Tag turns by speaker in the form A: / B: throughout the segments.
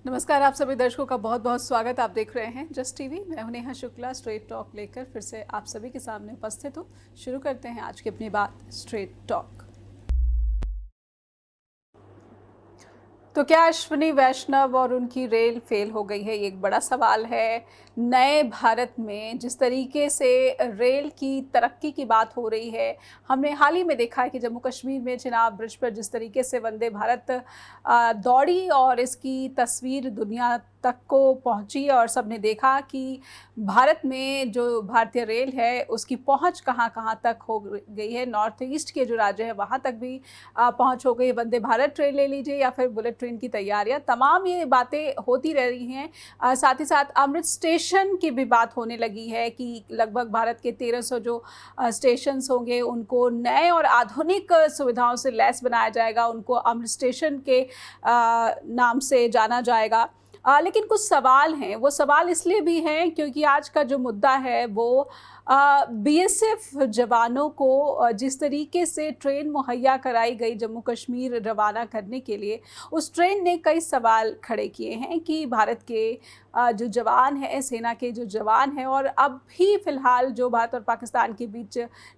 A: नमस्कार, आप सभी दर्शकों का बहुत बहुत स्वागत। आप देख रहे हैं जस्ट टीवी। मैं हूं नेहा शुक्ला, स्ट्रेट टॉक लेकर फिर से आप सभी के सामने उपस्थित हूं। शुरू करते हैं आज की अपनी बात, स्ट्रेट टॉक। तो क्या अश्विनी वैष्णव और उनकी रेल फेल हो गई है, ये एक बड़ा सवाल है। नए भारत में जिस तरीके से रेल की तरक्की की बात हो रही है, हमने हाल ही में देखा है कि जम्मू कश्मीर में चिनाब ब्रिज पर जिस तरीके से वंदे भारत दौड़ी और इसकी तस्वीर दुनिया तक को पहुंची और सबने देखा कि भारत में जो भारतीय रेल है उसकी पहुंच कहां कहां तक हो गई है। नॉर्थ ईस्ट के जो राज्य है वहां तक भी पहुंच हो गई। वंदे भारत ट्रेन ले लीजिए या फिर बुलेट ट्रेन की तैयारियां, तमाम ये बातें होती रह रही हैं। साथ ही साथ अमृत स्टेशन की भी बात होने लगी है कि लगभग भारत के 1300 जो स्टेशन होंगे उनको नए और आधुनिक सुविधाओं से लैस बनाया जाएगा, उनको अमृत स्टेशन के नाम से जाना जाएगा। लेकिन कुछ सवाल हैं। वो सवाल इसलिए भी हैं क्योंकि आज का जो मुद्दा है वो बीएसएफ जवानों को जिस तरीके से ट्रेन मुहैया कराई गई जम्मू कश्मीर रवाना करने के लिए, उस ट्रेन ने कई सवाल खड़े किए हैं कि भारत के जो जवान हैं, सेना के जो जवान हैं, और अब भी फ़िलहाल जो भारत और पाकिस्तान के बीच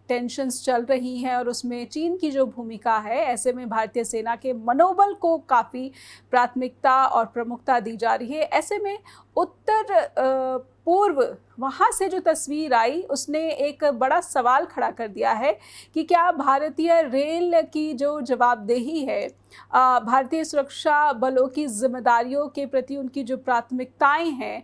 A: टेंशन्स चल रही हैं और उसमें चीन की जो भूमिका है, ऐसे में भारतीय सेना के मनोबल को काफ़ी प्राथमिकता और प्रमुखता दी जा रही है। ऐसे में उत्तर पूर्व वहाँ से जो तस्वीर आई उसने एक बड़ा सवाल खड़ा कर दिया है कि क्या भारतीय रेल की जो जवाबदेही है, भारतीय सुरक्षा बलों की जिम्मेदारियों के प्रति उनकी जो प्राथमिकताएं हैं,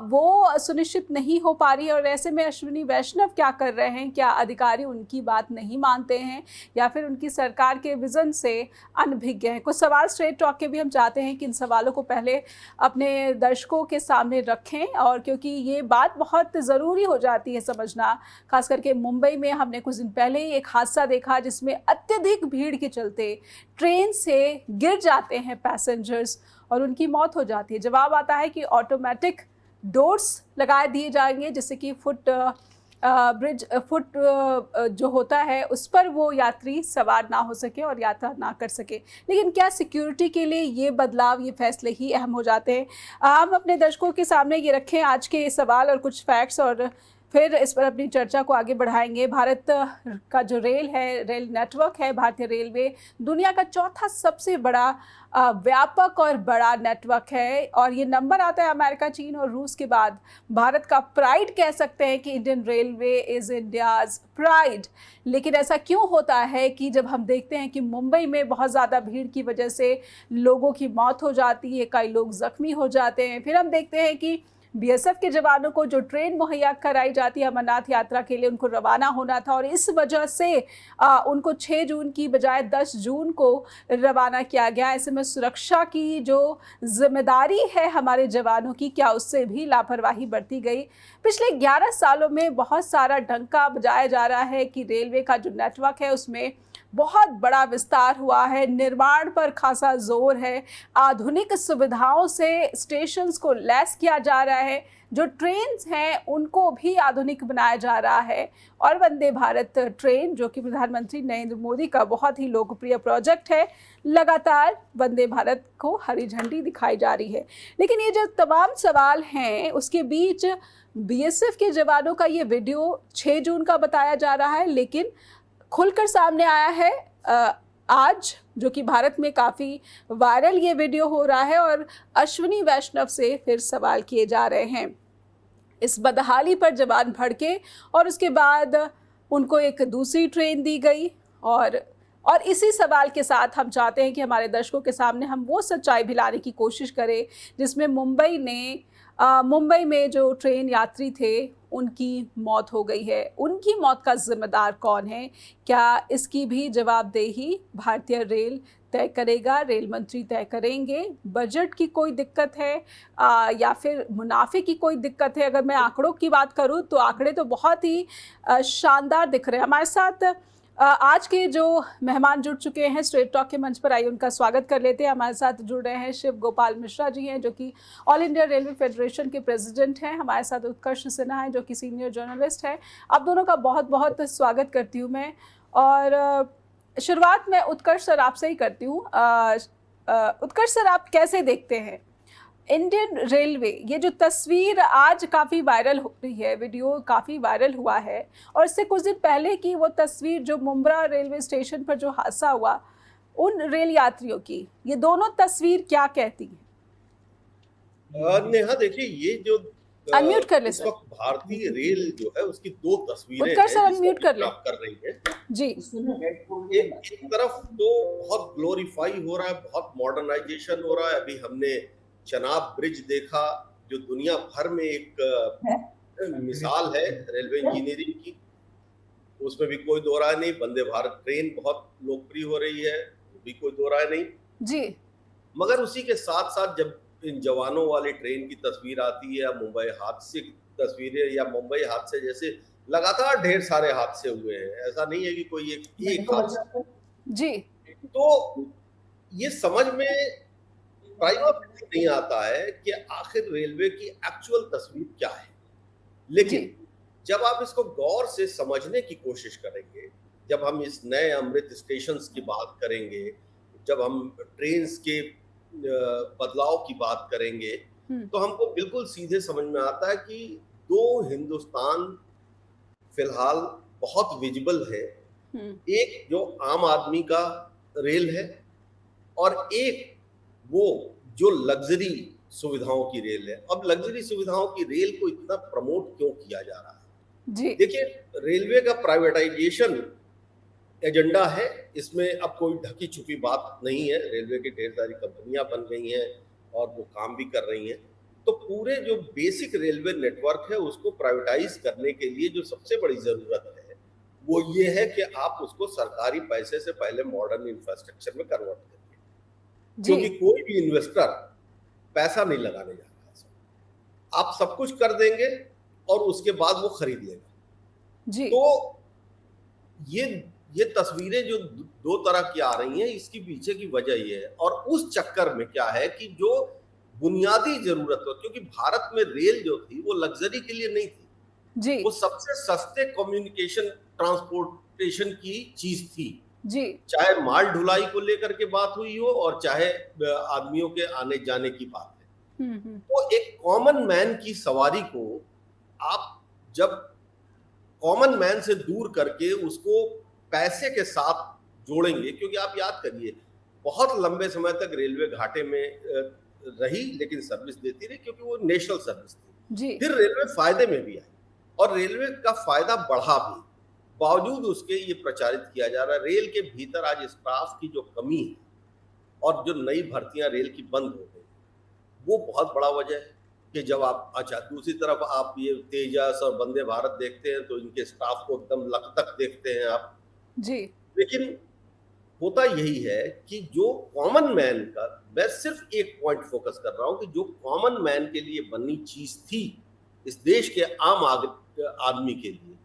A: वो सुनिश्चित नहीं हो पा रही है। और ऐसे में अश्विनी वैष्णव क्या कर रहे हैं? क्या अधिकारी उनकी बात नहीं मानते हैं या फिर उनकी सरकार के विज़न से अनभिज्ञ हैं? कुछ सवाल स्ट्रेट टॉक के भी हम चाहते हैं कि इन सवालों को पहले अपने दर्शकों के सामने रखें, और क्योंकि ये बात बहुत ज़रूरी हो जाती है समझना। खास करके मुंबई में हमने कुछ दिन पहले ही एक हादसा देखा जिसमें अत्यधिक भीड़ के चलते ट्रेन से गिर जाते हैं पैसेंजर्स और उनकी मौत हो जाती है। जवाब आता है कि ऑटोमेटिक डोर्स लगा दिए जाएंगे जिससे कि फुट जो होता है उस पर वो यात्री सवार ना हो सके और यात्रा ना कर सके। लेकिन क्या सिक्योरिटी के लिए ये बदलाव, ये फैसले ही अहम हो जाते हैं? हम अपने दर्शकों के सामने ये रखें आज के सवाल और कुछ फैक्ट्स, और फिर इस पर अपनी चर्चा को आगे बढ़ाएंगे। भारत का जो रेल है, रेल नेटवर्क है, भारतीय रेलवे दुनिया का चौथा सबसे बड़ा व्यापक और बड़ा नेटवर्क है, और ये नंबर आता है अमेरिका, चीन और रूस के बाद। भारत का प्राइड कह सकते हैं कि Indian railway is India's pride. लेकिन ऐसा क्यों होता है कि जब हम देखते हैं कि मुंबई में बहुत ज़्यादा भीड़ की वजह से लोगों की मौत हो जाती है, कई लोग ज़ख्मी हो जाते हैं, फिर हम देखते हैं कि बीएसएफ के जवानों को जो ट्रेन मुहैया कराई जाती है अमरनाथ यात्रा के लिए, उनको रवाना होना था और इस वजह से उनको 6 जून की बजाय 10 जून को रवाना किया गया। ऐसे में सुरक्षा की जो जिम्मेदारी है हमारे जवानों की, क्या उससे भी लापरवाही बरती गई? पिछले 11 सालों में बहुत सारा डंका बजाया जा रहा है कि रेलवे का जो नेटवर्क है उसमें बहुत बड़ा विस्तार हुआ है, निर्माण पर खासा जोर है, आधुनिक सुविधाओं से स्टेशंस को लैस किया जा रहा है, जो ट्रेन्स हैं उनको भी आधुनिक बनाया जा रहा है। और वंदे भारत ट्रेन, जो कि प्रधानमंत्री नरेंद्र मोदी का बहुत ही लोकप्रिय प्रोजेक्ट है, लगातार वंदे भारत को हरी झंडी दिखाई जा रही है। लेकिन ये जो तमाम सवाल हैं उसके बीच बीएसएफ के जवानों का ये वीडियो 6 जून का बताया जा रहा है, लेकिन खुलकर सामने आया है आज, जो कि भारत में काफ़ी वायरल ये वीडियो हो रहा है और अश्विनी वैष्णव से फिर सवाल किए जा रहे हैं इस बदहाली पर। जवान भड़के और उसके बाद उनको एक दूसरी ट्रेन दी गई, और इसी सवाल के साथ हम चाहते हैं कि हमारे दर्शकों के सामने हम वो सच्चाई भी लाने की कोशिश करें जिसमें मुंबई में जो ट्रेन यात्री थे उनकी मौत हो गई है। उनकी मौत का जिम्मेदार कौन है? क्या इसकी भी जवाबदेही भारतीय रेल तय करेगा, रेल मंत्री तय करेंगे? बजट की कोई दिक्कत है या फिर मुनाफे की कोई दिक्कत है? अगर मैं आंकड़ों की बात करूं तो आंकड़े तो बहुत ही शानदार दिख रहे हैं। हमारे साथ आज के जो मेहमान जुड़ चुके हैं स्ट्रेट टॉक के मंच पर, आइए उनका स्वागत कर लेते हैं। हमारे साथ जुड़ रहे हैं शिव गोपाल मिश्रा जी हैं, जो कि ऑल इंडिया रेलवे फेडरेशन के प्रेसिडेंट हैं। हमारे साथ उत्कर्ष सिन्हा हैं, जो कि सीनियर जर्नलिस्ट हैं। आप दोनों का बहुत बहुत स्वागत करती हूँ मैं। और शुरुआत मैं उत्कर्ष सर आपसे ही करती हूँ। उत्कर्ष सर, आप कैसे देखते हैं इंडियन रेलवे, ये जो तस्वीर आज काफ़ी वायरल हो रही है, वीडियो काफ़ी वायरल हुआ है, और इससे कुछ दिन पहले की वो तस्वीर जो मुंब्रा रेलवे स्टेशन पर जो हादसा हुआ उन रेल यात्रियों की, ये दोनों तस्वीर क्या कहती हैं?
B: नेहा देखिए, ये जो
A: अनम्यूट कर ले
B: इस
A: सर।
B: वक्त भारतीय रेल जो है उसकी दो तस्वीरें
A: उत्कर्ष
B: हैं
A: सर
B: जिसका
A: अनम्यूट कर ले।
B: आप कर रही हैं।
A: जी।
B: एक तरफ तो बहुत ग्लोरीफाई हो रहा है, बहुत मॉडर्नाइजेशन हो रहा है। अभी हमने चनाब ब्रिज देखा जो दुनिया भर में एक मिसाल है रेलवे इंजीनियरिंग की, उसमें भी कोई दो राय नहीं। वंदे भारत ट्रेन बहुत लोकप्रिय हो रही है, वो भी कोई दो राय नहीं
A: जी।
B: मगर उसी के साथ साथ जब इन जवानों वाली ट्रेन की तस्वीर आती है या मुंबई हादसे की तस्वीरें, या मुंबई हादसे जैसे लगातार ढेर सारे हादसे हुए हैं, ऐसा नहीं है कि कोई एक हादसा
A: जी।
B: तो ये समझ में प्राइमा फेसी नहीं आता है कि आखिर रेलवे की एक्चुअल तस्वीर क्या है।
A: जी।
B: लेकिन जब आप इसको गौर से समझने की कोशिश करेंगे, जब हम इस नए अमृत स्टेशन की बात करेंगे, जब हम ट्रेन के बदलाव की बात करेंगे, तो हमको बिल्कुल सीधे समझ में आता है कि दो हिंदुस्तान फिलहाल बहुत विजिबल है। एक जो आम आदमी का रेल है और एक वो जो लग्जरी सुविधाओं की रेल है। अब लग्जरी सुविधाओं की रेल को इतना प्रमोट क्यों किया जा रहा है?
A: जी।
B: देखिए, रेलवे का प्राइवेटाइजेशन एजेंडा है, इसमें अब कोई ढकी छुपी बात नहीं है। रेलवे की ढेर सारी कंपनियां बन गई हैं और वो काम भी कर रही हैं। तो पूरे जो बेसिक रेलवे नेटवर्क है उसको प्राइवेटाइज करने के लिए जो सबसे बड़ी जरूरत है वो ये है कि आप उसको सरकारी पैसे से पहले मॉडर्न इंफ्रास्ट्रक्चर में कन्वर्ट करिए, क्योंकि कोई भी इन्वेस्टर पैसा नहीं लगाने जा रहा है। आप सब कुछ कर देंगे और उसके बाद वो खरीद लेगा।
A: जी।
B: तो ये तस्वीरें जो दो तरह की आ रही हैं, इसकी पीछे की वजह ये है। और उस चक्कर में क्या है कि जो बुनियादी जरूरत हो, क्योंकि भारत में रेल जो थी वो लग्जरी के लिए नहीं थी,
A: जी।
B: वो सबसे सस्ते कम्युनिकेशन ट्रांसपोर्टेशन की चीज थी।
A: जी।
B: चाहे माल ढुलाई को लेकर के बात हुई हो और चाहे आदमियों के आने जाने की बात है। तो एक कॉमन मैन की सवारी को आप जब कॉमन मैन से दूर करके उसको पैसे के साथ जोड़ेंगे, क्योंकि आप याद करिए बहुत लंबे समय तक रेलवे घाटे में रही लेकिन सर्विस देती रही, क्योंकि वो नेशनल सर्विस थी।
A: जी।
B: फिर रेलवे फायदे में भी आई और रेलवे का फायदा बढ़ा भी। बावजूद उसके ये प्रचारित किया जा रहा है रेल के भीतर आज स्टाफ की जो कमी है और जो नई भर्तियां रेल की बंद हो गई, वो बहुत बड़ा वजह है कि जब आप अच्छा दूसरी तरफ आप ये तेजस और वंदे भारत देखते हैं तो इनके स्टाफ को एकदम लकतक देखते हैं आप
A: जी।
B: लेकिन होता यही है कि जो कॉमन मैन का, मैं सिर्फ एक पॉइंट फोकस कर रहा हूं कि जो कॉमन मैन के लिए बनी चीज थी इस देश के आम आदमी के लिए,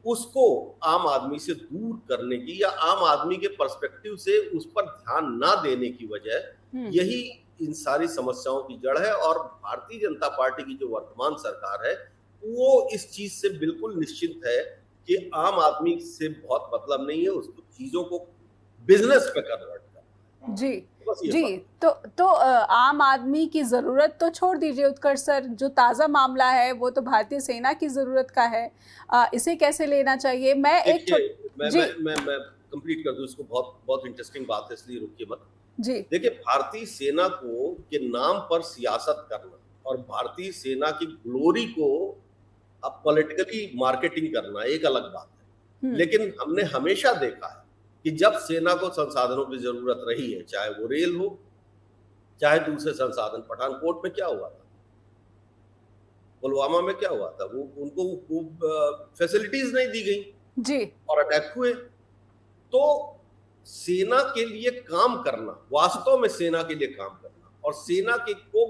B: उसको आम आदमी से दूर करने की या आम आदमी के पर्सपेक्टिव से उस पर ध्यान ना देने की वजह यही इन सारी समस्याओं की जड़ है। और भारतीय जनता पार्टी की जो वर्तमान सरकार है वो इस चीज से बिल्कुल निश्चित है कि आम आदमी से बहुत मतलब नहीं है, उसको चीजों को बिजनेस पे कन्वर्ट करना।
A: जी। जी। तो आम आदमी की ज़रूरत तो छोड़ दीजिए उत्कर्ष सर, जो ताज़ा मामला है वो तो भारतीय सेना की ज़रूरत का है। इसे कैसे लेना चाहिए? मैं
B: कंप्लीट कर दूं इसको, बहुत बहुत इंटरेस्टिंग बात है, इसलिए रुकिए मत।
A: जी।
B: देखिए, भारतीय सेना को के नाम पर सियासत करना और भारतीय सेना की ग्लोरी को अब पॉलिटिकली मार्केटिंग करना एक अलग बात है। लेकिन हमने हमेशा देखा है कि जब सेना को संसाधनों की जरूरत रही है, चाहे वो रेल हो चाहे दूसरे संसाधन, पठानकोट में क्या हुआ था, पुलवामा में क्या हुआ था, वो उनको फैसिलिटीज नहीं दी गई
A: जी
B: और अटैक हुए। तो सेना के लिए काम करना, वास्तव में सेना के लिए काम करना और सेना के को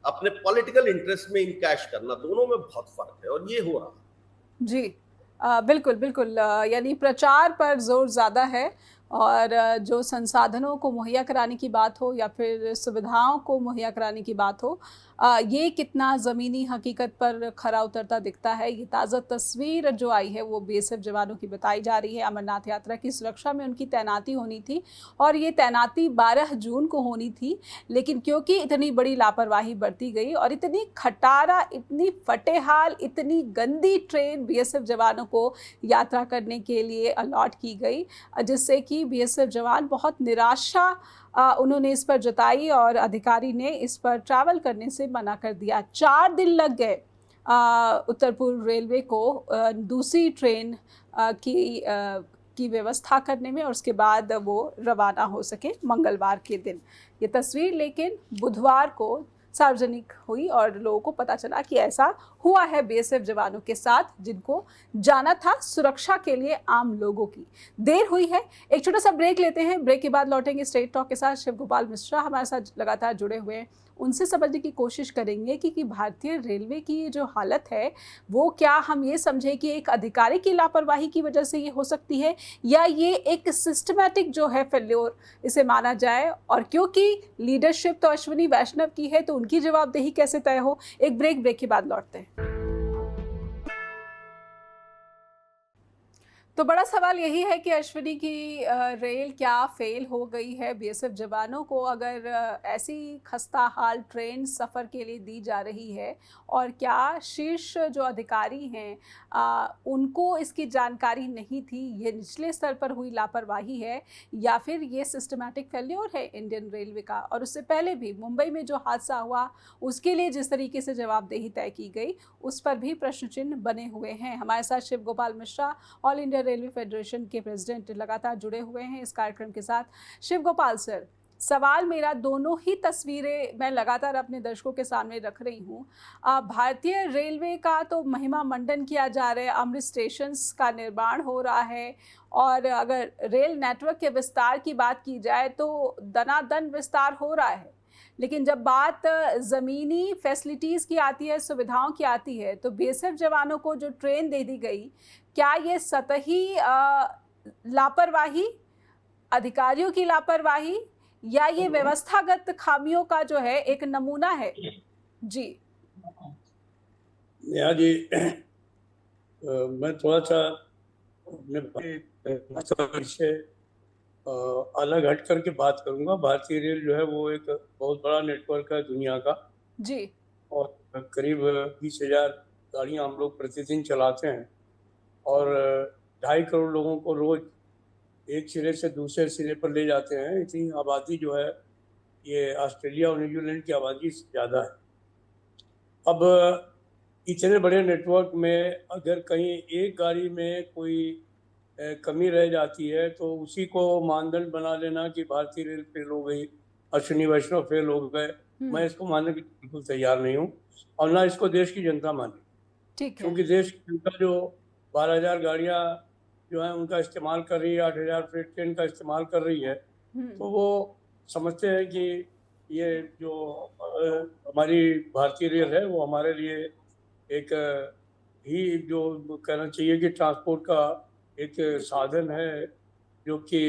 B: अपने पॉलिटिकल इंटरेस्ट में इनकैश करना, दोनों में बहुत फर्क है और ये हो रहा है।
A: जी बिल्कुल बिल्कुल, यानी प्रचार पर जोर ज़्यादा है और जो संसाधनों को मुहैया कराने की बात हो या फिर सुविधाओं को मुहैया कराने की बात हो, ये कितना ज़मीनी हकीकत पर खरा उतरता दिखता है। ये ताज़ा तस्वीर जो आई है वो बीएसएफ जवानों की बताई जा रही है। अमरनाथ यात्रा की सुरक्षा में उनकी तैनाती होनी थी और ये तैनाती 12 जून को होनी थी, लेकिन क्योंकि इतनी बड़ी लापरवाही बरती गई और इतनी खटारा, इतनी फटेहाल, इतनी गंदी ट्रेन बीएसएफ जवानों को यात्रा करने के लिए अलॉट की गई, जिससे कि बीएसएफ जवान बहुत निराशा उन्होंने इस पर जताई और अधिकारी ने इस पर ट्रैवल करने से मना कर दिया। 4 दिन लग गए उत्तर पूर्व रेलवे को दूसरी ट्रेन की व्यवस्था करने में और उसके बाद वो रवाना हो सके मंगलवार के दिन। ये तस्वीर लेकिन बुधवार को सार्वजनिक हुई और लोगों को पता चला कि ऐसा हुआ है बीएसएफ जवानों के साथ, जिनको जाना था सुरक्षा के लिए आम लोगों की। देर हुई है। एक छोटा सा ब्रेक लेते हैं, ब्रेक के बाद लौटेंगे स्ट्रेट टॉक के साथ। शिव गोपाल मिश्रा हमारे साथ लगातार जुड़े हुए हैं, उनसे समझने की कोशिश करेंगे कि भारतीय रेलवे की ये जो हालत है वो क्या हम ये समझें कि एक अधिकारी की लापरवाही की वजह से ये हो सकती है या ये एक सिस्टमैटिक जो है फेल्योर इसे माना जाए। और क्योंकि लीडरशिप तो अश्विनी वैष्णव की है तो उनकी जवाबदेही कैसे तय हो। एक ब्रेक के बाद लौटते हैं। तो बड़ा सवाल यही है कि अश्विनी की रेल क्या फेल हो गई है। बीएसएफ जवानों को अगर ऐसी खस्ता हाल ट्रेन सफ़र के लिए दी जा रही है और क्या शीर्ष जो अधिकारी हैं उनको इसकी जानकारी नहीं थी, ये निचले स्तर पर हुई लापरवाही है या फिर ये सिस्टमैटिक फेल्योर है इंडियन रेलवे का। और उससे पहले भी मुंबई में जो हादसा हुआ उसके लिए जिस तरीके से जवाबदेही तय की गई उस पर भी प्रश्न चिन्ह बने हुए हैं। हमारे साथ Shiv Gopal Mishra, all India railway federation के प्रेसिडेंट, लगातार जुड़े हुए हैं इस कार्यक्रम के साथ। शिव गोपाल सर, सवाल मेरा, दोनों ही तस्वीरें मैं लगातार अपने दर्शकों के सामने रख रही हूँ। भारतीय रेलवे का तो महिमा मंडन किया जा रहा है, अमृत स्टेशंस का निर्माण हो रहा है और अगर रेल नेटवर्क के विस्तार की बात की जाए तो दनादन विस्तार हो रहा है। लेकिन जब बात ज़मीनी फैसिलिटीज़ की आती है, सुविधाओं की आती है, तो बीएसएफ जवानों को जो ट्रेन दे दी गई, क्या ये सतही लापरवाही, अधिकारियों की लापरवाही या ये व्यवस्थागत खामियों का जो है एक नमूना है? जी
C: नेहा जी, मैं थोड़ा सा अपने से अलग हट करके बात करूंगा। भारतीय रेल जो है वो एक बहुत बड़ा नेटवर्क है दुनिया का
A: जी,
C: और करीब 20,000 गाड़ियाँ हम लोग प्रतिदिन चलाते हैं और 2.5 करोड़ लोगों को रोज एक सिरे से दूसरे सिरे पर ले जाते हैं। इतनी आबादी जो है ये ऑस्ट्रेलिया और न्यूजीलैंड की आबादी से ज़्यादा है। अब इतने बड़े नेटवर्क में अगर कहीं एक गाड़ी में कोई कमी रह जाती है तो उसी को मानदंड बना लेना कि भारतीय रेल फेल हो गई, अश्विनी वैष्णव फेल हो गए, मैं इसको मानने के बिल्कुल तैयार नहीं हूँ और ना इसको देश की जनता माने।
A: ठीक है।
C: क्योंकि देश की जनता जो 12,000 गाड़ियाँ जो है उनका इस्तेमाल कर रही है, 8,000 फ्रेट ट्रेन का इस्तेमाल कर रही है, तो वो समझते हैं कि ये जो हमारी भारतीय रेल है वो हमारे लिए एक ही जो कहना चाहिए कि ट्रांसपोर्ट का एक साधन है, जो कि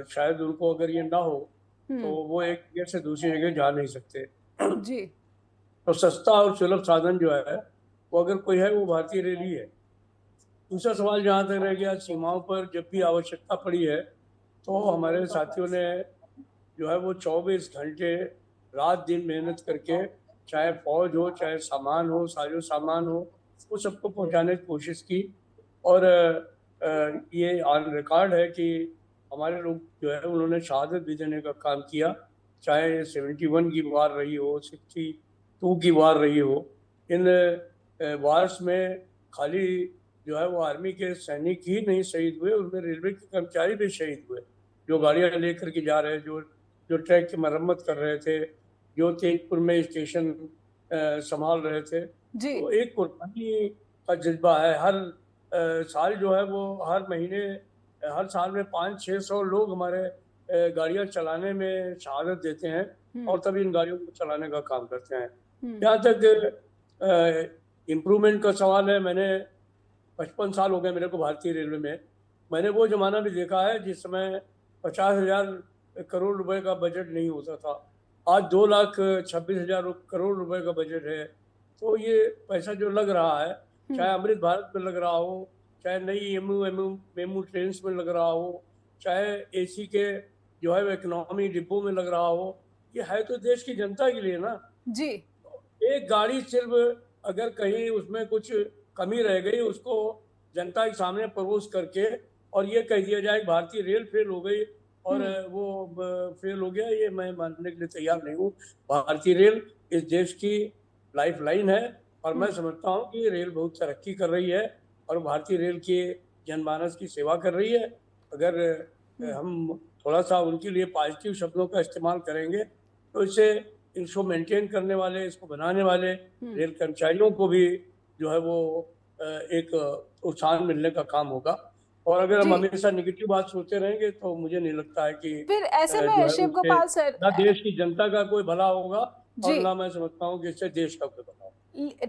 C: शायद उनको अगर ये ना हो तो वो एक जगह से दूसरी जगह जा नहीं सकते।
A: जी,
C: तो सस्ता और सुलभ साधन जो है वो अगर कोई है वो भारतीय रेल ही है। दूसरा सवाल जहाँ तक रह गया, सीमाओं पर जब भी आवश्यकता पड़ी है तो हमारे साथियों ने जो है वो 24 घंटे रात दिन मेहनत करके, चाहे फौज हो, चाहे सामान हो, साजो सामान हो, वो सबको पहुंचाने की कोशिश की। और ये ऑन रिकॉर्ड है कि हमारे लोग जो है उन्होंने शहादत भी देने का काम किया, चाहे 71 की वार रही हो, 62 की वार रही हो। इन वार्स में खाली जो है वो आर्मी के सैनिक ही नहीं शहीद हुए, उनमें रेलवे के कर्मचारी भी शहीद हुए, जो गाड़ियाँ लेकर के जा रहे, जो ट्रैक की मरम्मत कर रहे थे, जो तेजपुर में स्टेशन संभाल रहे थे। तो एक कुर्बानी का जज्बा है। हर साल जो है वो हर महीने, हर साल में 500-600 लोग हमारे गाड़ियाँ चलाने में शहादत देते हैं और तभी इन गाड़ियों को चलाने का काम करते हैं। जहाँ तक इम्प्रूवमेंट का सवाल है, मैंने 55 साल हो गए मेरे को भारतीय रेलवे में, मैंने वो जमाना भी देखा है जिस समय 50,000 करोड़ रुपए का बजट नहीं होता था। आज 2,26,000 करोड़ रुपए का बजट है। तो ये पैसा जो लग रहा है, चाहे अमृत भारत में लग रहा हो, चाहे नई मेमू ट्रेन में लग रहा हो, चाहे एसी के जो है इकोनॉमी डिब्बों में लग रहा हो, ये है तो देश की जनता के लिए ना।
A: जी।
C: एक गाड़ी सिर्फ अगर कहीं उसमें कुछ कमी रह गई, उसको जनता के सामने परोस करके और ये कह दिया जाए भारतीय रेल फेल हो गई और वो फेल हो गया, ये मैं मानने के लिए तैयार नहीं हूँ। भारतीय रेल इस देश की लाइफ लाइन है और मैं समझता हूँ कि रेल बहुत तरक्की कर रही है और भारतीय रेल के जनमानस की सेवा कर रही है। अगर हम थोड़ा सा उनके लिए पॉजिटिव शब्दों का इस्तेमाल करेंगे तो इससे इसको मेंटेन करने वाले, इसको बनाने वाले रेल कर्मचारियों को भी जो है वो एक उत्साह मिलने का काम होगा। और अगर हम हमेशा निगेटिव बात सोचते रहेंगे तो मुझे नहीं लगता है कि
A: फिर ऐसे में शिव गोपाल सर,
C: ना देश की जनता का कोई भला होगा और ना मैं समझता हूँ कि इससे देश का कोई भला होगा।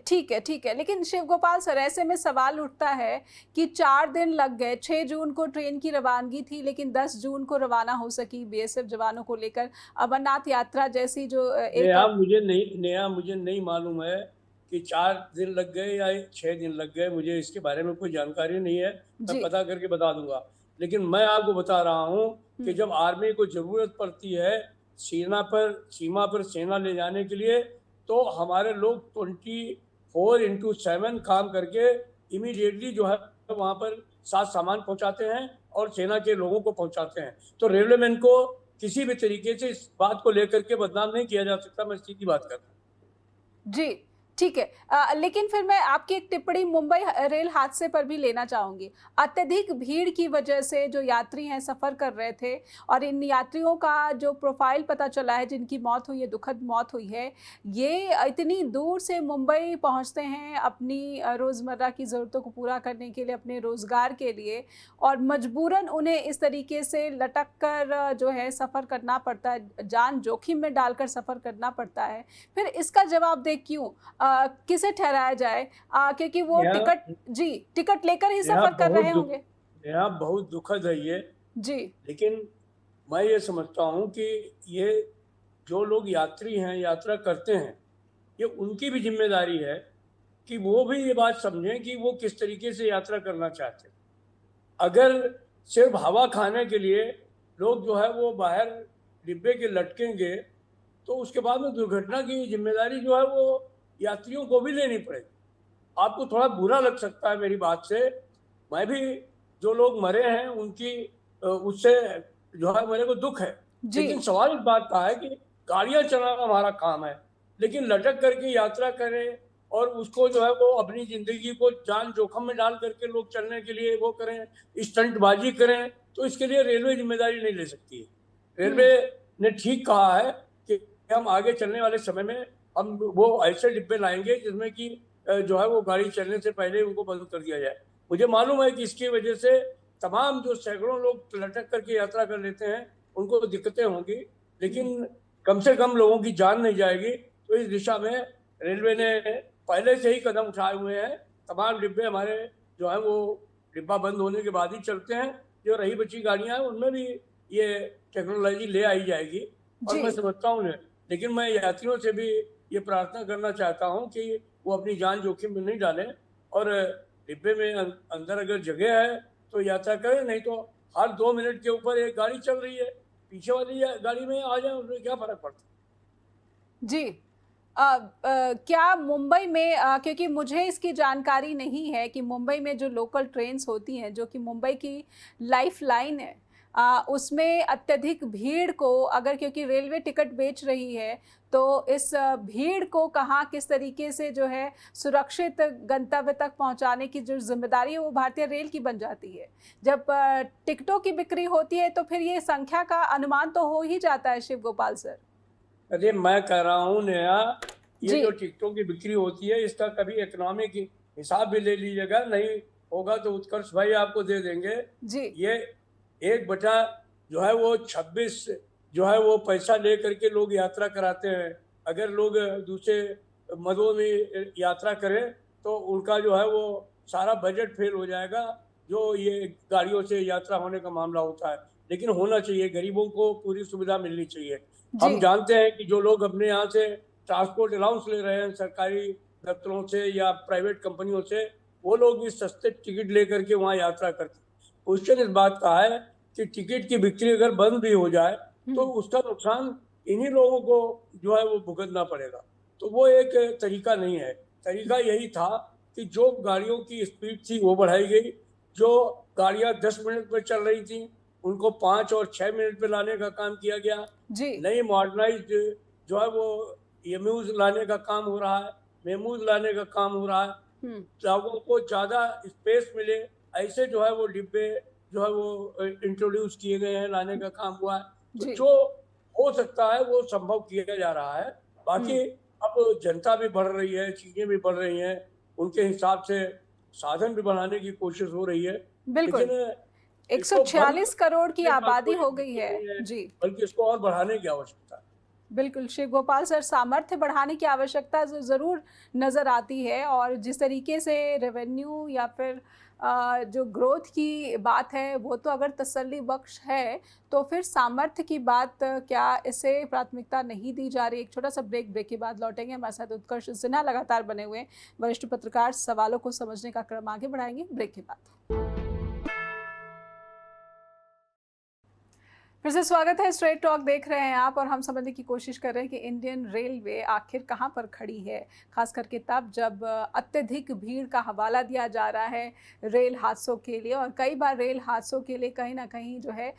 A: ठीक है, लेकिन शिव गोपाल सर, ऐसे में सवाल उठता है कि 4 दिन लग गए। 6 जून को ट्रेन की रवानगी थी, लेकिन 10 जून को रवाना हो सकी बीएसएफ जवानों को लेकर अमरनाथ यात्रा जैसी जो
C: मुझे नहीं मालूम है कि 4 दिन लग गए या 6 दिन लग गए, मुझे इसके बारे में कोई जानकारी नहीं है। मैं पता करके बता दूंगा। लेकिन मैं आपको बता रहा हूँ कि जब आर्मी को जरूरत पड़ती है सीमा पर सेना ले जाने के लिए, तो हमारे लोग 24/7 काम करके इमीडिएटली जो है वहाँ पर साथ सामान पहुँचाते हैं और सेना के लोगों को पहुँचाते हैं। तो रेलवेमैन को किसी भी तरीके से इस बात को लेकर के बदनाम नहीं किया जा सकता। मैं सीधी बात कर रहा हूँ।
A: जी, ठीक है। लेकिन फिर मैं आपकी एक टिप्पणी मुंबई रेल हादसे पर भी लेना चाहूंगी। अत्यधिक भीड़ की वजह से जो यात्री हैं सफ़र कर रहे थे और इन यात्रियों का जो प्रोफाइल पता चला है, जिनकी मौत हुई है, दुखद मौत हुई है, ये इतनी दूर से मुंबई पहुंचते हैं अपनी रोज़मर्रा की ज़रूरतों को पूरा करने के लिए, अपने रोज़गार के लिए, और मजबूरन उन्हें इस तरीके से लटक कर जो है सफ़र करना पड़ता है, जान जोखिम में डालकर सफ़र करना पड़ता है। फिर इसका जवाब दे क्यों किसे ठहराया जाए? क्योंकि वो टिकट लेकर ही सफर कर रहे होंगे।
C: यहाँ बहुत दुखद है ये
A: जी।
C: लेकिन मैं ये समझता हूँ कि ये जो लोग यात्री हैं, यात्रा करते हैं, ये उनकी भी जिम्मेदारी है कि वो भी ये बात समझें कि वो किस तरीके से यात्रा करना चाहते हैं। अगर सिर्फ हवा खाने के लिए लोग जो है वो बाहर डिब्बे के लटकेंगे तो उसके बाद में दुर्घटना की जिम्मेदारी जो है वो यात्रियों को भी लेनी पड़ेगी। आपको थोड़ा बुरा लग सकता है मेरी बात से, मैं भी जो लोग मरे हैं उनकी उससे जो है मेरे को दुख है, लेकिन सवाल इस बात का है कि गाड़ियां चलाना हमारा काम है, लेकिन लटक करके यात्रा करें और उसको जो है वो अपनी जिंदगी को जान जोखिम में डाल करके लोग चलने के लिए वो करें, स्टंटबाजी करें, तो इसके लिए रेलवे जिम्मेदारी नहीं ले सकती है। रेलवे ने ठीक कहा है कि हम आगे चलने वाले समय में हम वो ऐसे डिब्बे लाएंगे जिसमें कि जो है वो गाड़ी चलने से पहले उनको बंद कर दिया जाए। मुझे मालूम है कि इसकी वजह से तमाम जो सैकड़ों लोग लटक करके यात्रा कर लेते हैं उनको दिक्कतें होंगी, लेकिन कम से कम लोगों की जान नहीं जाएगी। तो इस दिशा में रेलवे ने पहले से ही कदम उठाए हुए हैं। तमाम डिब्बे हमारे जो है वो डिब्बा बंद होने के बाद ही चलते हैं। जो रही बची गाड़ियां हैं उनमें भी ये टेक्नोलॉजी ले आई जाएगी और मैं समझता हूँ। लेकिन मैं यात्रियों से भी ये प्रार्थना करना चाहता हूँ कि वो अपनी जान जोखिम में नहीं डालें और डिब्बे में अंदर अगर जगह है तो यात्रा करें, नहीं तो हर 2 मिनट के ऊपर एक गाड़ी चल रही है, पीछे वाली गाड़ी में आ जाए, उसमें क्या फर्क पड़ता है।
A: जी। क्या मुंबई में, क्योंकि मुझे इसकी जानकारी नहीं है कि मुंबई में जो लोकल ट्रेन्स होती हैं जो कि मुंबई की लाइफ लाइन है, उसमें अत्यधिक भीड़ को अगर, क्योंकि रेलवे टिकट बेच रही है, तो इस भीड़ को कहाँ किस तरीके से जो है सुरक्षित गंतव्य तक पहुंचाने की जो जिम्मेदारी है वो भारतीय रेल की बन जाती है। जब टिकटों की बिक्री होती है तो फिर ये संख्या का अनुमान तो हो ही जाता है। शिव गोपाल सर,
C: अरे मैं कह रहा हूँ नेहा, ये जो टिकटों की बिक्री होती है इसका कभी इकोनॉमिक हिसाब भी ले लीजिएगा, नहीं होगा तो उत्कर्ष भाई आपको दे देंगे जी। ये 1/, जो है वो 26 जो है वो पैसा ले करके लोग यात्रा कराते हैं। अगर लोग दूसरे मदों में यात्रा करें तो उनका जो है वो सारा बजट फेल हो जाएगा जो ये गाड़ियों से यात्रा होने का मामला होता है, लेकिन होना चाहिए, गरीबों को पूरी सुविधा मिलनी चाहिए। हम
A: जी।
C: जानते हैं कि जो लोग अपने यहाँ से ट्रांसपोर्ट अलाउंस ले रहे हैं सरकारी दफ्तरों से या प्राइवेट कंपनियों से, वो लोग भी सस्ते टिकट लेकर के वहाँ यात्रा करते हैं। क्वेश्चन इस बात का है कि टिकट की बिक्री अगर बंद भी हो जाए तो उसका नुकसान इन्हीं लोगों को जो है वो भुगतना पड़ेगा। तो वो एक तरीका नहीं है। तरीका यही था कि जो गाड़ियों की स्पीड थी वो बढ़ाई गई, जो गाड़ियां 10 मिनट में चल रही थी उनको 5 और 6 मिनट में लाने का काम किया गया।
A: जी।
C: नई मॉडर्नाइज्ड जो है वो एम्यूज लाने का काम हो रहा है, मेमूज लाने का काम हो रहा है, लोगों को ज़्यादा स्पेस मिले ऐसे जो है वो डिब्बे जो है वो इंट्रोड्यूस किए गए हैं, लाने का काम हुआ है। तो
A: जी।
C: जो हो सकता है वो संभव किया जा रहा है। बाकी अब जनता भी बढ़ रही है, चीजें भी बढ़ रही हैं, उनके हिसाब से साधन भी बढ़ाने की कोशिश हो रही है,
A: बिल्कुल।
C: लेकिन इसको
A: 146 करोड़ की
C: करने का
A: आबादी
C: कोई
A: हो गई है।
C: नहीं है,
A: जी।
C: बल्कि इसको और बढ़ाने की आवश्यकता है।
A: बिल्कुल, श्री गोपाल सर, सामर्थ्य बढ़ाने की आवश्यकता ज़रूर नज़र आती है, और जिस तरीके से रेवेन्यू या फिर जो ग्रोथ की बात है वो तो अगर तसल्ली बख्श है, तो फिर सामर्थ्य की बात क्या इसे प्राथमिकता नहीं दी जा रही? एक छोटा सा ब्रेक के बाद लौटेंगे। हमारे साथ उत्कर्ष सिन्हा लगातार बने हुए हैं, वरिष्ठ पत्रकार, सवालों को समझने का क्रम आगे बढ़ाएंगे ब्रेक के बाद। फिर से स्वागत है, स्ट्रेट टॉक देख रहे हैं आप, और हम समझने की कोशिश कर रहे हैं कि इंडियन रेलवे आखिर कहां पर खड़ी है, खास करके तब जब अत्यधिक भीड़ का हवाला दिया जा रहा है रेल हादसों के लिए, और कई बार रेल हादसों के लिए कहीं ना कहीं जो है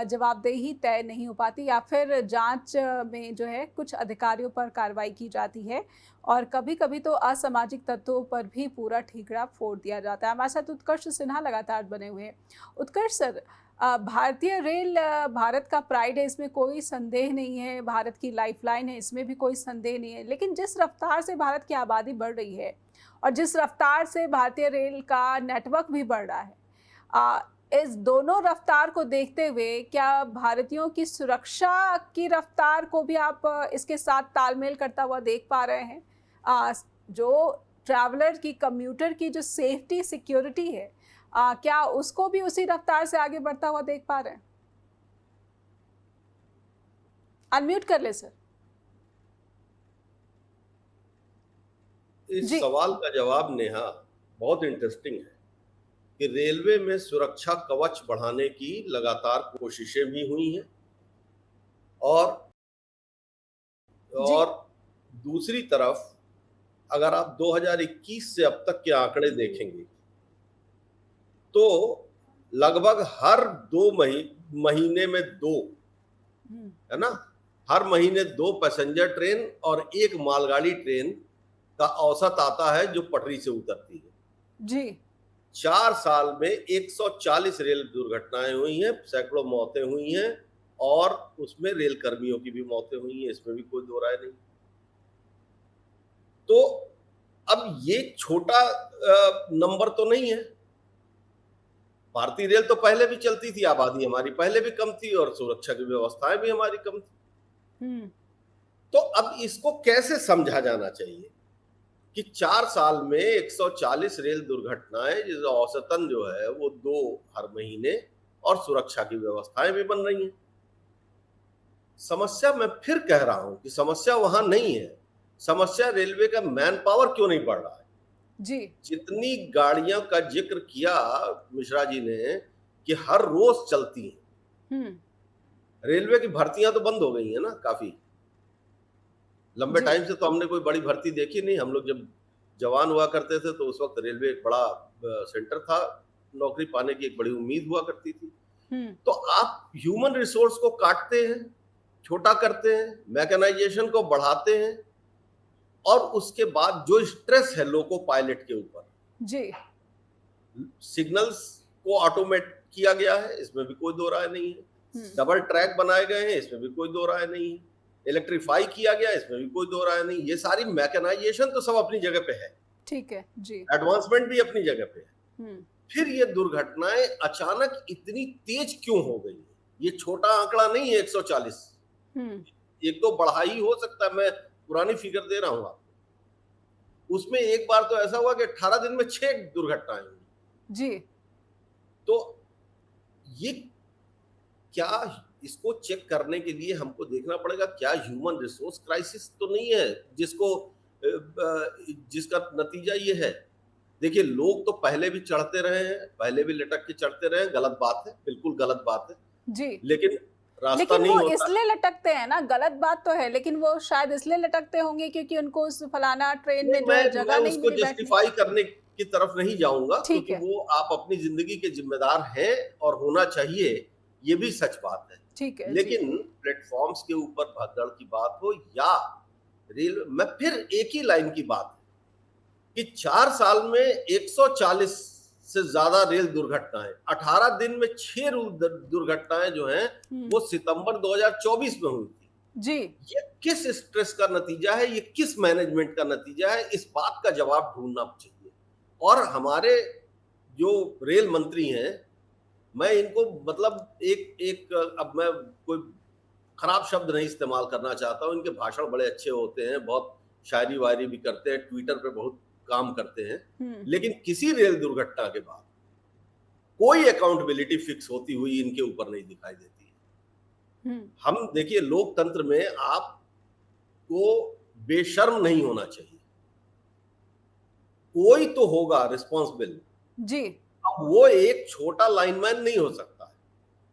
A: जवाबदेही तय नहीं हो पाती, या फिर जांच में जो है कुछ अधिकारियों पर कार्रवाई की जाती है, और कभी कभी तो असामाजिक तत्वों पर भी पूरा ठीकरा फोड़ दिया जाता है। हमारे साथ उत्कर्ष सिन्हा लगातार बने हुए हैं। उत्कर्ष सर, भारतीय रेल भारत का प्राइड है, इसमें कोई संदेह नहीं है, भारत की लाइफलाइन है, इसमें भी कोई संदेह नहीं है, लेकिन जिस रफ्तार से भारत की आबादी बढ़ रही है और जिस रफ्तार से भारतीय रेल का नेटवर्क भी बढ़ रहा है, इस दोनों रफ्तार को देखते हुए क्या भारतीयों की सुरक्षा की रफ्तार को भी आप इसके साथ तालमेल करता हुआ देख पा रहे हैं? जो ट्रैवलर की, कम्यूटर की जो सेफ्टी सिक्योरिटी है, क्या उसको भी उसी रफ्तार से आगे बढ़ता हुआ देख पा रहे हैं? अनम्यूट कर ले सर।
B: इस सवाल का जवाब नेहा बहुत इंटरेस्टिंग है कि रेलवे में सुरक्षा कवच बढ़ाने की लगातार कोशिशें भी हुई हैं, और दूसरी तरफ अगर आप 2021 से अब तक के आंकड़े देखेंगे तो लगभग हर 2 महीने में 2, है ना, हर महीने 2 पैसेंजर ट्रेन और 1 मालगाड़ी ट्रेन का औसत आता है जो पटरी से उतरती है।
A: जी।
B: 4 साल में 140 रेल दुर्घटनाएं हुई हैं, सैकड़ों मौतें हुई हैं, और उसमें रेल कर्मियों की भी मौतें हुई हैं, इसमें भी कोई दो राय नहीं। तो अब ये छोटा नंबर तो नहीं है। भारतीय रेल तो पहले भी चलती थी, आबादी हमारी पहले भी कम थी और सुरक्षा की व्यवस्थाएं भी हमारी कम थी। तो अब इसको कैसे समझा जाना चाहिए कि 4 साल में 140 रेल दुर्घटनाएं, जिस औसतन जो है वो 2 हर महीने, और सुरक्षा की व्यवस्थाएं भी बन रही हैं। समस्या, मैं फिर कह रहा हूं कि समस्या वहां नहीं है, समस्या रेलवे का मैन पावर क्यों नहीं बढ़ रहा है।
A: जी।
B: जितनी गाड़ियों का जिक्र किया मिश्रा जी ने कि हर रोज चलती हैं, रेलवे की भर्तियां तो बंद हो गई हैं ना, काफी लंबे टाइम से तो हमने कोई बड़ी भर्ती देखी नहीं। हम लोग जब जवान हुआ करते थे तो उस वक्त रेलवे एक बड़ा सेंटर था, नौकरी पाने की एक बड़ी उम्मीद हुआ करती थी। तो आप ह्यूमन रिसोर्स को काटते हैं, छोटा करते हैं, मैकेनाइजेशन को बढ़ाते हैं, और उसके बाद जो स्ट्रेस है लोको पायलट के ऊपर,
A: जी,
B: सिग्नल्स को ऑटोमेट किया गया है, इसमें भी कोई दो राय नहीं है। डबल ट्रैक बनाए गए हैं, इसमें भी कोई दो राय नहीं है। इलेक्ट्रीफाई किया गया, इसमें भी कोई दो राय नहीं। ये सारी मैकेनाइजेशन तो सब अपनी जगह पे है,
A: ठीक है जी,
B: एडवांसमेंट भी अपनी जगह पे है। फिर ये दुर्घटनाएं अचानक इतनी तेज क्यों हो गई? ये छोटा आंकड़ा नहीं है 140, एक तो बढ़ाई हो सकता है, मैं पुरानी फिगर दे रहा हूं आपको। उसमें एक बार तो ऐसा हुआ कि 18 दिन में 6 दुर्घटनाएं हुई।
A: जी।
B: तो ये क्या, इसको चेक करने के लिए हमको देखना पड़ेगा क्या ह्यूमन रिसोर्स क्राइसिस तो नहीं है जिसका नतीजा ये है। देखिए, लोग तो पहले भी चढ़ते रहे हैं, पहले भी लटक के चढ़ते रहे हैं, गलत बात है, बिल्कुल गलत बात है
A: जी।
B: लेकिन रास्ता
A: लेकिन
B: नहीं
A: वो
B: होता।
A: इसलिए लटकते हैं ना, गलत बात तो है, लेकिन वो शायद इसलिए लटकते होंगे क्योंकि उनको उस फलाना ट्रेन में जो है
B: मैं
A: जगह नहीं
B: उसको
A: मिली बैठने
B: जस्टिफाई करने की तरफ नहीं जाऊंगा,
A: ठीक
B: क्योंकि
A: है,
B: वो आप अपनी जिंदगी के जिम्मेदार हैं और होना चाहिए, ये भी सच बात है।
A: ठीक है जी।
B: लेकिन प्लेटफॉर्म्स के ऊपर भगदड़ की बात हो या रेल में, फिर एक ही लाइन की बात है कि 4 साल में 140 से ज्यादा रेल दुर्घटनाएं, 18 दिन में 6 दुर्घटनाएं जो हैं वो सितंबर 2024 में हुई थी
A: जी।
B: ये किस स्ट्रेस का नतीजा है, ये किस मैनेजमेंट का नतीजा है, इस बात का जवाब ढूंढना चाहिए। और हमारे जो रेल मंत्री हैं, मैं इनको मतलब एक एक अब मैं कोई खराब शब्द नहीं इस्तेमाल करना चाहता हूं, इनके भाषण बड़े अच्छे होते हैं, बहुत शायरी वायरी भी करते हैं, ट्विटर पे बहुत काम करते हैं, लेकिन किसी रेल दुर्घटना के बाद कोई अकाउंटेबिलिटी फिक्स होती हुई इनके ऊपर नहीं दिखाई देती है। हम देखिए, लोकतंत्र में आपको बेशर्म नहीं होना चाहिए, कोई तो होगा रिस्पॉन्सिबल
A: जी।
B: अब वो एक छोटा लाइनमैन नहीं हो सकता है।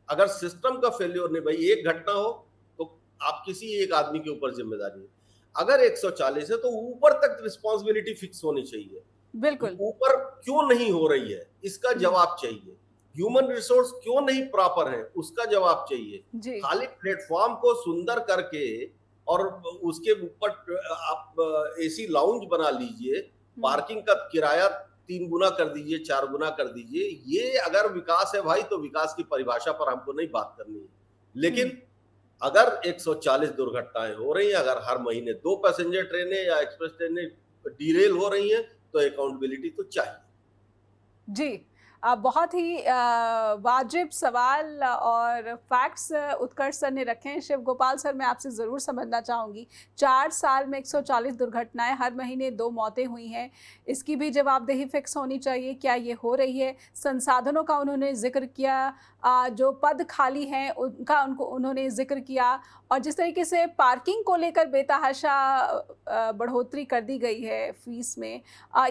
B: अगर सिस्टम का फेल्योर नहीं, भाई एक घटना हो तो आप किसी एक आदमी के ऊपर जिम्मेदारी है, अगर 140 है तो ऊपर तक रिस्पॉन्सिबिलिटी फिक्स होनी चाहिए।
A: बिल्कुल।
B: ऊपर क्यों नहीं हो रही है इसका जवाब चाहिए, ह्यूमन रिसोर्स क्यों नहीं प्रॉपर है उसका जवाब चाहिए।
A: जी।
B: खाली प्लेटफॉर्म को सुंदर करके और उसके ऊपर आप एसी लाउंज बना लीजिए, पार्किंग का किराया 3 गुना कर दीजिए, 4 गुना कर दीजिए, ये अगर विकास है भाई तो विकास की परिभाषा पर हमको नहीं बात करनी है। लेकिन अगर 140 दुर्घटनाएं हो रही हैं, अगर हर महीने 2 पैसेंजर ट्रेनें या एक्सप्रेस ट्रेनें डीरेल हो रही हैं, तो अकाउंटेबिलिटी तो चाहिए।
A: जी। बहुत ही वाजिब सवाल और फैक्ट्स उत्कर्ष सर ने रखे हैं। शिव गोपाल सर, मैं आपसे ज़रूर समझना चाहूँगी, 4 साल में 140 दुर्घटनाएं, हर महीने 2 मौतें हुई हैं, इसकी भी जवाबदेही फिक्स होनी चाहिए। क्या ये हो रही है? संसाधनों का उन्होंने जिक्र किया, जो पद खाली हैं उनका उन्होंने जिक्र किया, और जिस तरीके से पार्किंग को लेकर बेतहाशा बढ़ोतरी कर दी गई है फीस में,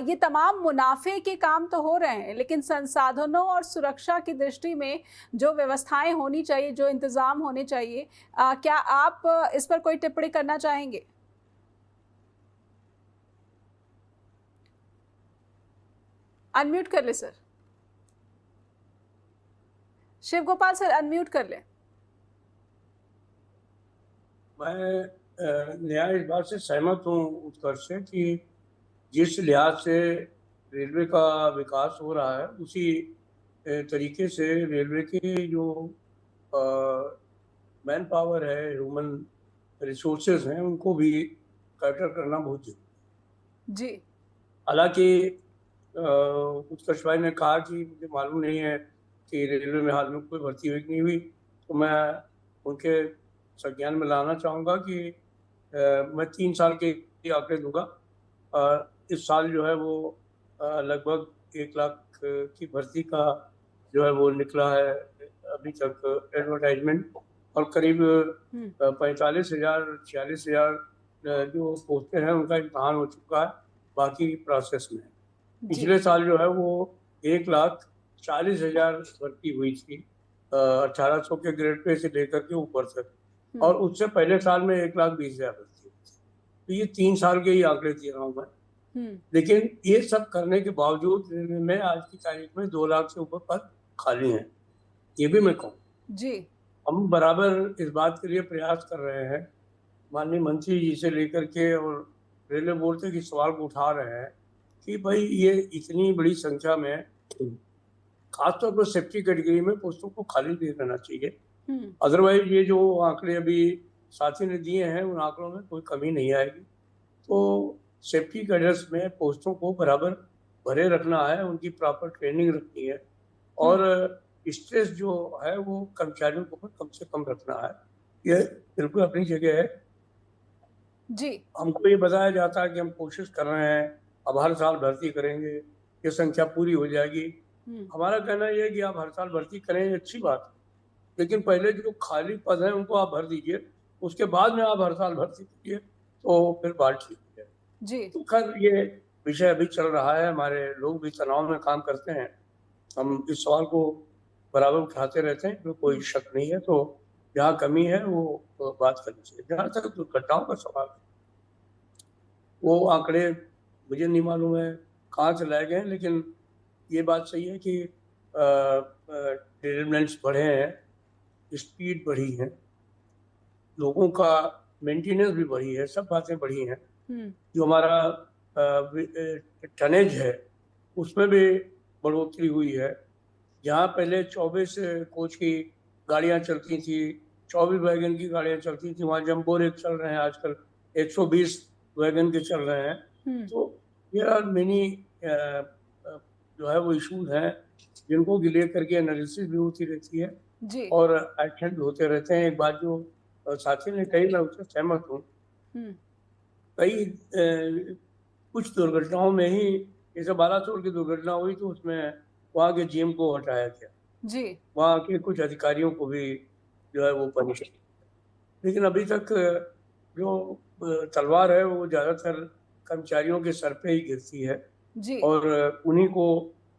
A: ये तमाम मुनाफे के काम तो हो रहे हैं, लेकिन संसाधनों और सुरक्षा की दृष्टि में जो व्यवस्थाएं होनी चाहिए, जो इंतज़ाम होने चाहिए, क्या आप इस पर कोई टिप्पणी करना चाहेंगे? अनम्यूट कर ले sir, Shiv Gopal sir, unmute कर ले।
C: मैं न्याय इस बात से सहमत हूँ उत्कर्ष से कि जिस लिहाज से रेलवे का विकास हो रहा है उसी तरीके से रेलवे की जो मैन पावर है, ह्यूमन रिसोर्सेज हैं, उनको भी कैटर करना बहुत जरूरी
A: जी।
C: हालांकि उत्कर्ष भाई ने कहा कि मुझे मालूम नहीं है कि रेलवे में हाल में कोई भर्ती हुई कि नहीं हुई, तो मैं उनके संज्ञान में लाना चाहूँगा कि मैं 3 साल के आंकड़े दूंगा। इस साल जो है वो लगभग 1 लाख की भर्ती का जो है वो निकला है अभी तक एडवर्टाइजमेंट, और करीब 45,000 46,000 जो पोस्टें हैं उनका इम्तहान हो चुका है, बाकी प्रोसेस में। पिछले साल जो है वो 1,40,000 भर्ती हुई थी 1800 के ग्रेड पे से लेकर के ऊपर तक, और उससे पहले साल में 1,20,000 भर्ती हुई थी। तो ये 3 साल के ही आंकड़े दे रहा हूँ मैं। लेकिन ये सब करने के बावजूद रेलवे में आज की तारीख में 2 लाख से ऊपर पद खाली हैं, ये भी मैं कहूँ
A: जी।
C: हम बराबर इस बात के लिए प्रयास कर रहे हैं, माननीय मंत्री जी से लेकर के और रेलवे बोर्ड तक इस सवाल को उठा रहे हैं कि भाई ये इतनी बड़ी संख्या में खासतौर पर सेफ्टी कैटेगरी में पोस्टों को खाली नहीं रहना चाहिए। अदरवाइज ये जो आंकड़े अभी साथी ने दिए हैं उन आंकड़ों में कोई कमी नहीं आएगी। तो सेफ्टी कैडर्स में पोस्टों को बराबर भरे रखना है, उनकी प्रॉपर ट्रेनिंग रखनी है, और स्ट्रेस जो है वो कर्मचारियों को कम से कम रखना है। ये बिल्कुल अपनी जगह है
A: जी।
C: हमको ये बताया जाता है कि हम कोशिश कर रहे हैं, अब हर साल भर्ती करेंगे, ये संख्या पूरी हो जाएगी। हमारा कहना यह है कि आप हर साल भर्ती करें, ये अच्छी बात है, लेकिन पहले जो खाली पद हैं उनको आप भर दीजिए, उसके बाद में आप हर साल भर्ती कीजिए, तो फिर बात ठीक है
A: जी।
C: तो खैर ये विषय अभी चल रहा है, हमारे लोग भी तनाव में काम करते हैं, हम इस सवाल को बराबर उठाते रहते हैं, तो कोई शक नहीं है। तो जहाँ कमी है वो बात करनी चाहिए। जहाँ तक दुर्घटनाओं का सवाल, वो आंकड़े मुझे नहीं मालूम है कहाँ से लाए गए हैं, लेकिन ये बात सही है कि डिरेलमेंट्स बढ़े हैं, स्पीड बढ़ी है, लोगों का मेंटेनेंस भी बढ़ी है, सब बातें बढ़ी हैं। जो हमारा टनेज है उसमें भी बढ़ोतरी हुई है। जहाँ पहले 24 कोच की गाड़ियाँ चलती थी, 24 वैगन की गाड़ियाँ चलती थी, वहाँ जंबो रेक चल रहे हैं आजकल 120 वैगन के चल रहे हैं। तो ये मिनी जो है वो इशूज हैं जिनको लेकर के एनालिसिस भी होती रहती है
A: जी।
C: और एक्शन भी होते रहते हैं। एक बात जो साथी ने कही, मैं उससे सहमत हूँ। कई कुछ दुर्घटनाओं में ही, जैसे बालासोर की दुर्घटना हुई तो उसमें वहाँ के जीएम को हटाया गया
A: जी।
C: वहाँ के कुछ अधिकारियों को भी जो है वो पनिश, लेकिन अभी तक जो तलवार है वो ज़्यादातर कर्मचारियों के सर पे ही गिरती है
A: जी।
C: और उन्हीं को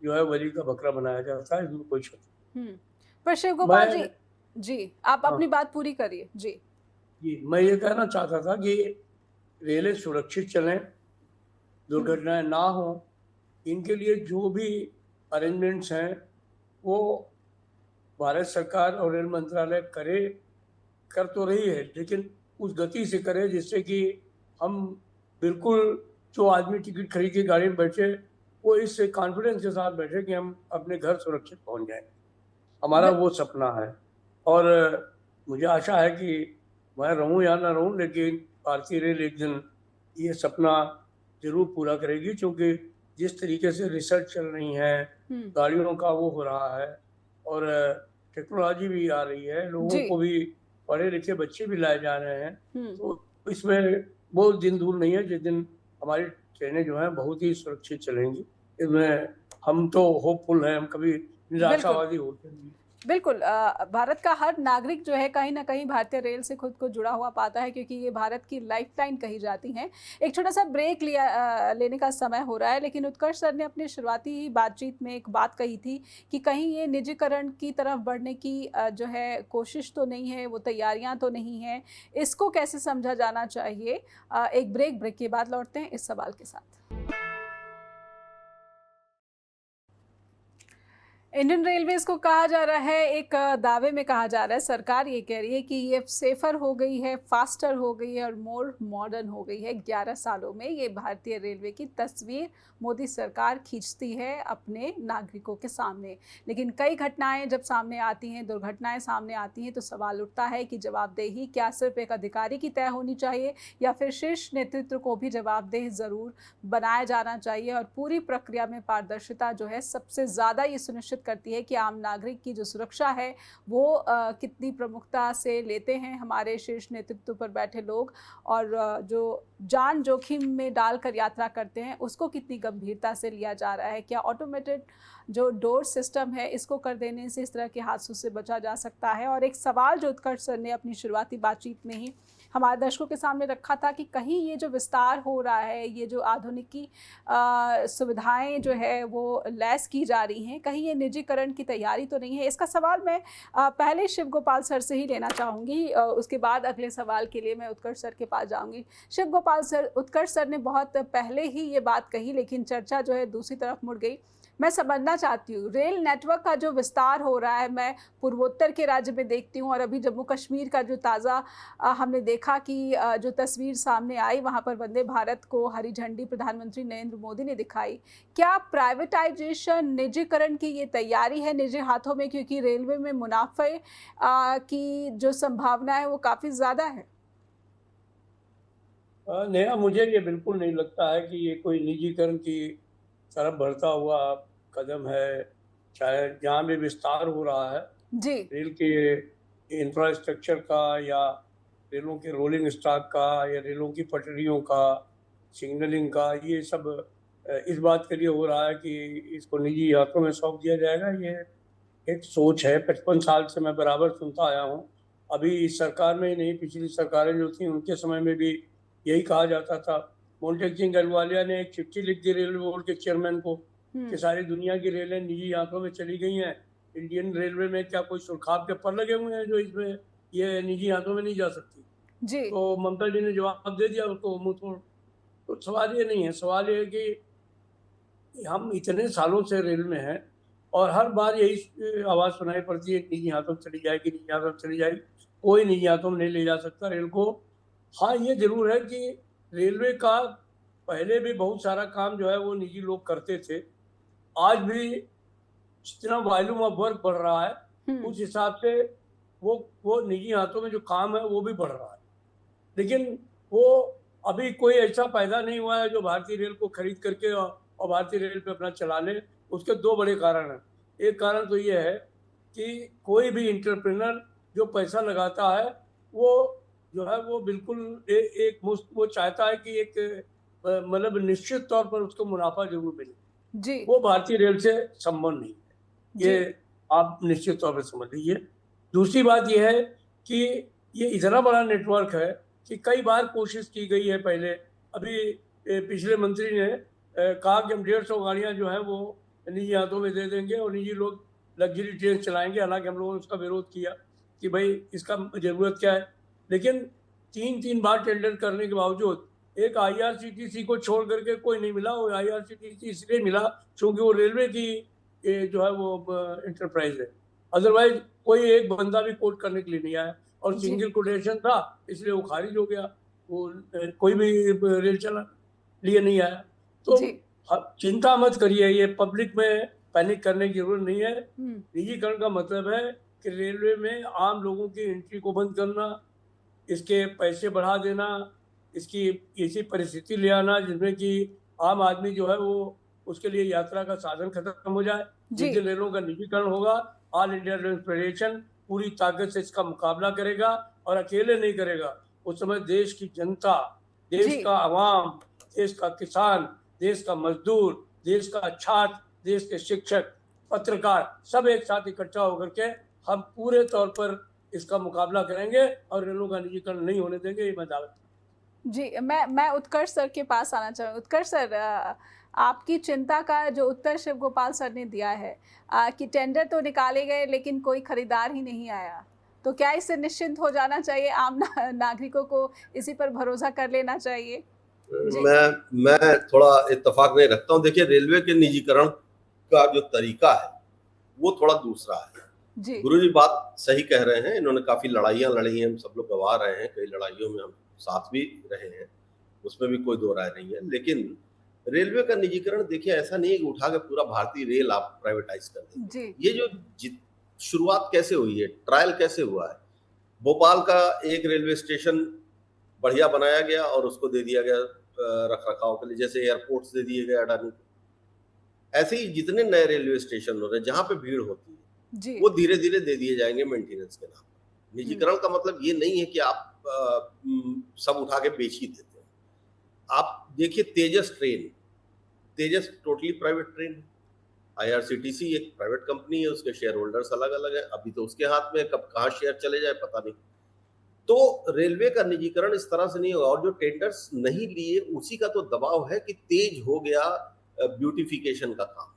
C: जो है बलि का बकरा बनाया जाता है, इसमें कोई शक।
A: पर शिव गोपाल जी,
C: जी
A: आप अपनी बात पूरी करिए। जी
C: जी, मैं ये कहना चाहता था कि रेलें सुरक्षित चलें, दुर्घटनाएं ना हो, इनके लिए जो भी अरेंजमेंट्स हैं वो भारत सरकार और रेल मंत्रालय कर तो रही है, लेकिन उस गति से करे जिससे कि हम बिल्कुल जो आदमी टिकट खरीद के गाड़ी में बैठे वो इस कॉन्फिडेंस के साथ बैठे कि हम अपने घर सुरक्षित पहुंच जाएं। हमारा वो सपना है और मुझे आशा है कि मैं रहूं या ना रहूं, लेकिन भारतीय रेल एक दिन ये सपना जरूर पूरा करेगी, क्योंकि जिस तरीके से रिसर्च चल रही है, गाड़ियों का वो हो रहा है और टेक्नोलॉजी भी आ रही है, लोगों को भी पढ़े लिखे बच्चे भी लाए जा रहे हैं, तो इसमें वो दिन दूर नहीं है जिस दिन हमारी ट्रेनें जो हैं बहुत ही सुरक्षित चलेंगी। इसमें हम तो होपफुल हैं, हम कभी निराशावादी होते नहीं।
A: बिल्कुल, भारत का हर नागरिक जो है कहीं ना कहीं भारतीय रेल से खुद को जुड़ा हुआ पाता है, क्योंकि ये भारत की लाइफलाइन कही जाती हैं। एक छोटा सा ब्रेक लेने का समय हो रहा है, लेकिन उत्कर्ष सर ने अपनी शुरुआती बातचीत में एक बात कही थी कि कहीं ये निजीकरण की तरफ बढ़ने की जो है कोशिश तो नहीं है, वो तैयारियां तो नहीं है, इसको कैसे समझा जाना चाहिए? एक ब्रेक के बाद लौटते हैं इस सवाल के साथ। इंडियन रेलवेज को कहा जा रहा है, एक दावे में कहा जा रहा है, सरकार ये कह रही है कि ये सेफर हो गई है, फास्टर हो गई है और मोर मॉडर्न हो गई है। 11 सालों में ये भारतीय रेलवे की तस्वीर मोदी सरकार खींचती है अपने नागरिकों के सामने। लेकिन कई घटनाएं जब सामने आती हैं, दुर्घटनाएं सामने आती हैं, तो सवाल उठता है कि जवाबदेही क्या सिर्फ एक अधिकारी की तय होनी चाहिए या फिर शीर्ष नेतृत्व को भी जवाबदेह ज़रूर बनाया जाना चाहिए। और पूरी प्रक्रिया में पारदर्शिता जो है सबसे ज़्यादा ये सुनिश्चित करती है कि आम नागरिक की जो सुरक्षा है वो कितनी प्रमुखता से लेते हैं हमारे शीर्ष नेतृत्व पर बैठे लोग, और जो जान जोखिम में डालकर यात्रा करते हैं उसको कितनी गंभीरता से लिया जा रहा है। क्या ऑटोमेटेड जो डोर सिस्टम है इसको कर देने से इस तरह के हादसों से बचा जा सकता है? और एक सवाल जो उत्कर्ष सर ने अपनी शुरुआती बातचीत में ही हमारे दर्शकों के सामने रखा था कि कहीं ये जो विस्तार हो रहा है, ये जो आधुनिकी सुविधाएं जो है वो लैस की जा रही हैं, कहीं ये निजीकरण की तैयारी तो नहीं है? इसका सवाल मैं पहले शिव गोपाल सर से ही लेना चाहूँगी, उसके बाद अगले सवाल के लिए मैं उत्कर्ष सर के पास जाऊँगी। शिव गोपाल सर, उत्कर्ष सर ने बहुत पहले ही ये बात कही, लेकिन चर्चा जो है दूसरी तरफ मुड़ गई। मैं समझना चाहती हूँ रेल नेटवर्क का जो विस्तार हो रहा है, मैं पूर्वोत्तर के राज्य में देखती हूँ और अभी जम्मू कश्मीर का जो ताज़ा हमने देखा कि जो तस्वीर सामने आई, वहाँ पर वंदे भारत को हरी झंडी प्रधानमंत्री नरेंद्र मोदी ने दिखाई। क्या प्राइवेटाइजेशन, निजीकरण की ये तैयारी है निजी हाथों में, क्योंकि रेलवे में मुनाफे की जो संभावना है वो काफ़ी ज़्यादा है?
C: नेहा, मुझे ये बिल्कुल नहीं लगता है कि ये कोई निजीकरण की तरफ बढ़ता हुआ कदम है। चाहे जहाँ भी विस्तार हो रहा है
A: जी,
C: रेल के इंफ्रास्ट्रक्चर का या रेलों के रोलिंग स्टॉक का या रेलों की पटरियों का, सिग्नलिंग का, ये सब इस बात के लिए हो रहा है कि इसको निजी हाथों में सौंप दिया जाएगा, ये एक सोच है। 55 साल से मैं बराबर सुनता आया हूँ। अभी इस सरकार में ही नहीं, पिछली सरकारें जो थी उनके समय में भी यही कहा जाता था। मोंटेक सिंह अहलूवालिया ने एक चिट्ठी लिख दी रेलवे बोर्ड के चेयरमैन को कि सारी दुनिया की रेलें निजी हाथों में चली गई हैं, इंडियन रेलवे में क्या कोई सुरखाब के पर लगे हुए हैं जो इसमें ये निजी हाथों में नहीं जा सकती।
A: जी
C: तो ममता जी ने जवाब दे दिया उसको मुंह तोड़। तो सवाल ये नहीं है, सवाल ये है कि हम इतने सालों से रेल में हैं और हर बार यही आवाज़ सुनाई पड़ती है, निजी हाथों में चली जाएगी, निजी हाथों में चली जाएगी। कोई निजी हाथों में नहीं ले जा सकता रेल को। हाँ, ये जरूर है कि रेलवे का पहले भी बहुत सारा काम जो है वो निजी लोग करते थे। आज भी जितना वॉल्यूम ऑफ वर्क बढ़ रहा है उस हिसाब से वो निजी हाथों में जो काम है वो भी बढ़ रहा है। लेकिन वो अभी कोई ऐसा पैदा नहीं हुआ है जो भारतीय रेल को खरीद करके और भारतीय रेल पे अपना चला ले। उसके दो बड़े कारण हैं। एक कारण तो ये है कि कोई भी इंटरप्रेनर जो पैसा लगाता है वो जो है वो बिल्कुल एक मुश्त वो चाहता है कि एक मतलब निश्चित तौर पर उसको मुनाफा जरूर मिले।
A: जी
C: वो भारतीय रेल से संबंध नहीं है, ये आप निश्चित तौर पर समझ लीजिए। दूसरी बात यह है कि ये इतना बड़ा नेटवर्क है कि कई बार कोशिश की गई है। पहले अभी पिछले मंत्री ने कहा कि हम 150 गाड़ियां जो हैं वो निजी हाथों में दे देंगे और निजी लोग लग्जरी ट्रेन चलाएंगे। हालांकि हम लोगों ने उसका विरोध किया कि भाई इसका ज़रूरत क्या है। लेकिन 3 बार टेंडर करने के बावजूद एक IRCTC को छोड़ करके कोई नहीं मिला। वो IRCTC इसलिए मिला क्योंकि वो रेलवे की जो है वो इंटरप्राइज है। अदरवाइज कोई एक बंदा भी कोट करने के लिए नहीं आया और सिंगल कोटेशन था इसलिए वो खारिज हो गया। वो कोई भी रेल चला लिए नहीं आया। तो चिंता मत करिए, ये पब्लिक में पैनिक करने की जरूरत नहीं है। निजीकरण का मतलब है कि रेलवे में आम लोगों की एंट्री को बंद करना, इसके पैसे बढ़ा देना, इसकी ऐसी परिस्थिति ले आना जिसमें कि आम आदमी जो है वो उसके लिए यात्रा का साधन खत्म हो जाए। जिस दिन रेलों का निजीकरण होगा, ऑल इंडिया रेल फेडरेशन पूरी ताकत से इसका मुकाबला करेगा और अकेले नहीं करेगा। उस समय देश की जनता, देश का आवाम, देश का किसान, देश का मजदूर, देश का छात्र, देश के शिक्षक, पत्रकार सब एक साथ इकट्ठा होकर के हम पूरे तौर पर इसका मुकाबला करेंगे और रेलों का निजीकरण नहीं होने देंगे, ये मैं दावा।
A: जी, मैं उत्कर्ष सर के पास आना चाहूँगी। उत्कर्ष सर, आपकी चिंता का जो उत्तर शिव गोपाल सर ने दिया है कि टेंडर तो निकाले गए लेकिन कोई खरीदार ही नहीं आया, तो क्या इससे निश्चिंत हो जाना चाहिए? आम नागरिकों को इसी पर भरोसा कर लेना चाहिए?
B: मैं थोड़ा इत्तेफाक नहीं रखता हूँ। देखिए, रेलवे के निजीकरण का जो तरीका है वो थोड़ा दूसरा है। गुरु जी बात सही कह रहे हैं, इन्होंने काफी लड़ाइयां लड़ी हैं, हम सब लोग गवा रहे हैं, कई लड़ाइयों में हम साथ भी रहे हैं, उसमें भी कोई दो राय नहीं है। लेकिन रेलवे का निजीकरण देखिए ऐसा नहीं है कि उठा के पूरा भारतीय रेल आप प्राइवेटाइज कर देंगे। ये जो शुरुआत कैसे हुई है, ट्रायल कैसे हुआ है, भोपाल का एक रेलवे स्टेशन बढ़िया बनाया गया और उसको दे दिया गया रख रखाव के लिए, जैसे एयरपोर्ट्स दे दिए गए अडानी को। ऐसे ही जितने नए रेलवे स्टेशन हो रहे हैं जहां पे भीड़ होती है वो धीरे धीरे दे दिए जाएंगे मेंटेनेंस के नाम पर। निजीकरण का मतलब ये नहीं है कि आप सब उठा के बेच ही देते हैं। आप देखिए तेजस ट्रेन, तेजस टोटली प्राइवेट ट्रेन है। IRCTC एक प्राइवेट कंपनी है, उसके शेयर होल्डर्स अलग अलग है। अभी तो उसके हाथ में, कब कहाँ शेयर चले जाए पता नहीं। तो रेलवे का निजीकरण इस तरह से नहीं होगा। और जो टेंडर्स नहीं लिए उसी का तो दबाव है कि तेज हो गया ब्यूटिफिकेशन का काम।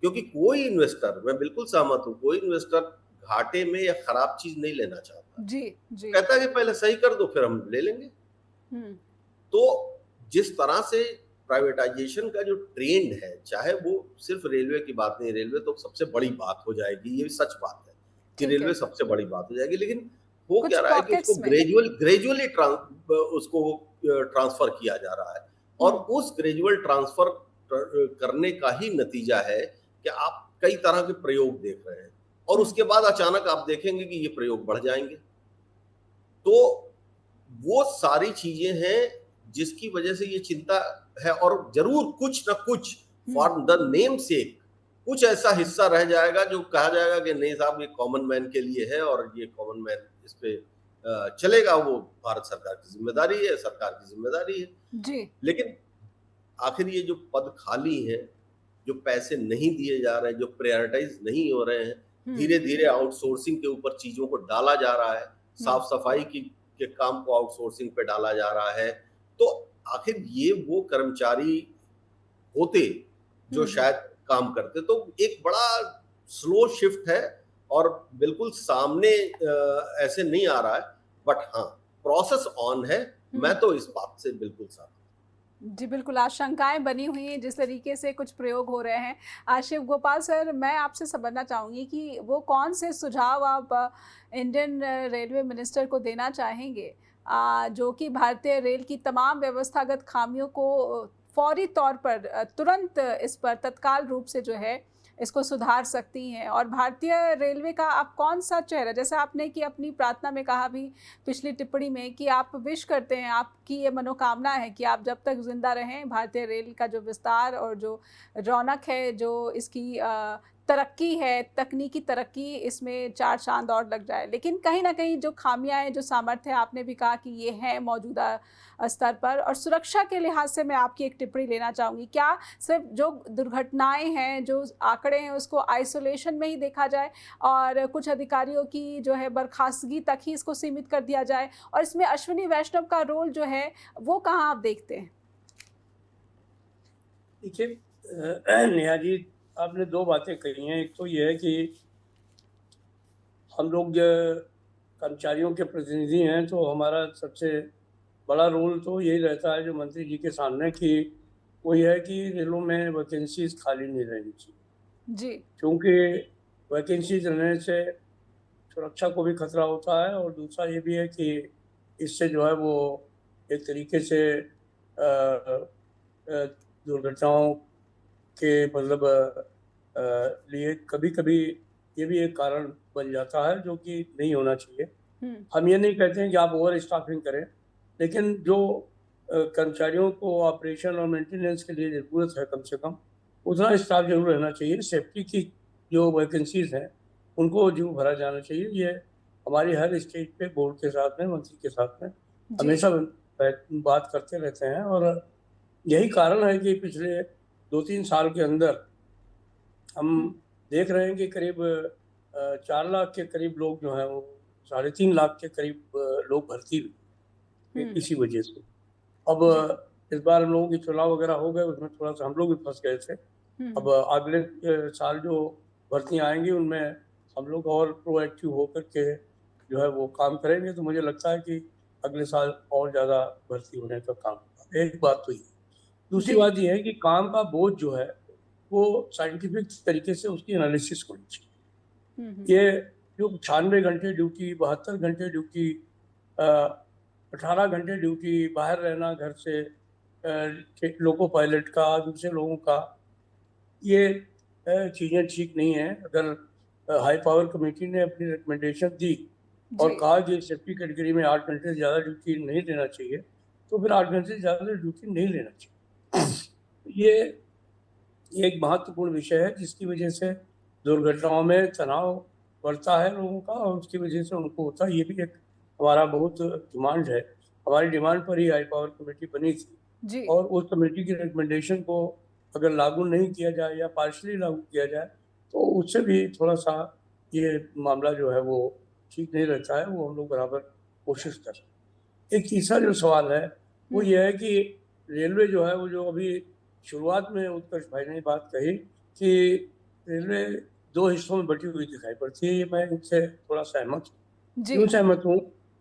B: क्योंकि कोई इन्वेस्टर, मैं बिल्कुल सहमत हूँ, कोई इन्वेस्टर घाटे में या खराब चीज नहीं लेना चाहता।
A: जी
B: कहता है कि पहले सही कर दो फिर हम ले लेंगे। तो जिस तरह से प्राइवेटाइजेशन का जो ट्रेंड है, चाहे वो सिर्फ रेलवे की बात नहीं, रेलवे तो सबसे बड़ी बात हो जाएगी, ये सच बात है कि रेलवे सबसे बड़ी बात हो जाएगी। लेकिन हो क्या रहा है कि उसको ग्रेजुअली उसको ट्रांसफर किया जा रहा है और उस ग्रेजुअल ट्रांसफर करने का ही नतीजा है कि आप कई तरह के प्रयोग देख रहे हैं और उसके बाद अचानक आप देखेंगे कि ये प्रयोग बढ़ जाएंगे। तो वो सारी चीजें हैं जिसकी वजह से ये चिंता है। और जरूर कुछ ना कुछ फॉर द नेम सेक कुछ ऐसा हिस्सा रह जाएगा जो कहा जाएगा कि नहीं साहब ये कॉमन मैन के लिए है और ये कॉमन मैन इस पे चलेगा। वो भारत सरकार की जिम्मेदारी है, सरकार की जिम्मेदारी है जी। लेकिन आखिर ये जो पद खाली हैं, जो पैसे नहीं दिए जा रहे हैं, जो प्रायोरिटाइज नहीं हो रहे हैं, धीरे धीरे आउटसोर्सिंग के ऊपर चीजों को डाला जा रहा है, साफ सफाई के काम को आउटसोर्सिंग पे डाला जा रहा है, तो आखिर ये वो कर्मचारी होते जो शायद काम करते, तो एक बड़ा स्लो शिफ्ट है और बिल्कुल सामने ऐसे नहीं आ रहा है, बट हाँ प्रोसेस ऑन है। मैं तो इस बात से बिल्कुल सहमत।
A: जी बिल्कुल, आशंकाएं बनी हुई हैं जिस तरीके से कुछ प्रयोग हो रहे हैं। शिव गोपाल सर, मैं आपसे समझना चाहूँगी कि वो कौन से सुझाव आप इंडियन रेलवे मिनिस्टर को देना चाहेंगे जो कि भारतीय रेल की तमाम व्यवस्थागत खामियों को फौरी तौर पर तुरंत इस पर तत्काल रूप से जो है इसको सुधार सकती हैं। और भारतीय रेलवे का आप कौन सा चेहरा, जैसे आपने कि अपनी प्रार्थना में कहा भी पिछली टिप्पणी में कि आप विश करते हैं, आपकी ये मनोकामना है कि आप जब तक जिंदा रहें भारतीय रेल का जो विस्तार और जो रौनक है, जो इसकी तरक्की है, तकनीकी तरक्की, इसमें चार चांद और लग जाए। लेकिन कहीं ना कहीं जो खामियां हैं, जो सामर्थ्य है, आपने भी कहा कि ये है मौजूदा स्तर पर। और सुरक्षा के लिहाज से मैं आपकी एक टिप्पणी लेना चाहूँगी, क्या सिर्फ जो दुर्घटनाएं हैं, जो आंकड़े हैं, उसको आइसोलेशन में ही देखा जाए और कुछ अधिकारियों की जो है बर्खास्तगी तक ही इसको सीमित कर दिया जाए, और इसमें अश्विनी वैष्णव का रोल जो है वो कहाँ आप देखते हैं?
C: देखिए नेहा जी, आपने दो बातें कही हैं। एक तो ये है कि हम लोग कर्मचारियों के प्रतिनिधि हैं, तो हमारा सबसे बड़ा रोल तो यही रहता है जो मंत्री जी के सामने, कि वो ये है कि रेलों में वैकेंसीज खाली नहीं रहनी चाहिए
A: जी,
C: क्योंकि वैकेंसीज रहने से सुरक्षा को भी खतरा होता है, और दूसरा ये भी है कि इससे जो है वो एक तरीके से दुर्घटनाओं के मतलब लिए कभी कभी ये भी एक कारण बन जाता है जो कि नहीं होना चाहिए। हम ये नहीं कहते हैं कि आप ओवर स्टाफिंग करें, लेकिन जो कर्मचारियों को ऑपरेशन और मेंटेनेंस के लिए ज़रूरत है, कम से कम उतना स्टाफ जरूर रहना चाहिए। सेफ्टी की जो वैकेंसीज हैं उनको जो भरा जाना चाहिए। ये हमारी हर स्टेज पे बोर्ड के साथ में, मंत्री के साथ में हमेशा बात करते रहते हैं, और यही कारण है कि पिछले 2-3 साल के अंदर हम देख रहे हैं कि करीब 4 लाख के करीब लोग जो हैं वो 3.5 लाख के करीब लोग भर्ती हुए इसी वजह से। अब इस बार हम लोगों के चुनाव वगैरह हो गए, उसमें थोड़ा सा हम लोग भी फंस गए थे। अब अगले साल जो भर्तियाँ आएंगी उनमें हम लोग और प्रोएक्टिव होकर के जो है वो काम करेंगे, तो मुझे लगता है कि अगले साल और ज़्यादा भर्ती होने का काम होगा। एक बात तो ये। दूसरी बात ये है कि काम का बोझ जो है वो साइंटिफिक तरीके से उसकी एनालिसिस होनी चाहिए। ये जो 96 घंटे ड्यूटी, 72 घंटे ड्यूटी, 18 घंटे ड्यूटी, बाहर रहना घर से, लोको पायलट का, दूसरे लोगों का, ये चीज़ें ठीक नहीं हैं। अगर हाई पावर कमेटी ने अपनी रिकमेंडेशन दी और कहा कि सेफ्टी कैटेगरी में 8 घंटे से ज़्यादा ड्यूटी नहीं लेना चाहिए, तो फिर 8 घंटे से ज़्यादा ड्यूटी नहीं लेना चाहिए। ये एक महत्वपूर्ण विषय है जिसकी वजह से दुर्घटनाओं में तनाव बढ़ता है लोगों का, और उसकी वजह से उनको होता है। ये भी एक हमारा बहुत डिमांड है। हमारी डिमांड पर ही हाई पावर कमेटी बनी थी, और उस कमेटी की रिकमेंडेशन को अगर लागू नहीं किया जाए या पार्शली लागू किया जाए तो उससे भी थोड़ा सा ये मामला जो है वो ठीक नहीं रहता है। वो हम लोग बराबर कोशिश कर रहे हैं। एक तीसरा जो सवाल है वो ये है कि रेलवे जो है वो, जो अभी शुरुआत में उत्कर्ष भाई ने बात कही कि रेलवे 2 हिस्सों में बटी हुई दिखाई पड़ती है, मैं इनसे थोड़ा सहमत हूँ। क्यों सहमत हूँ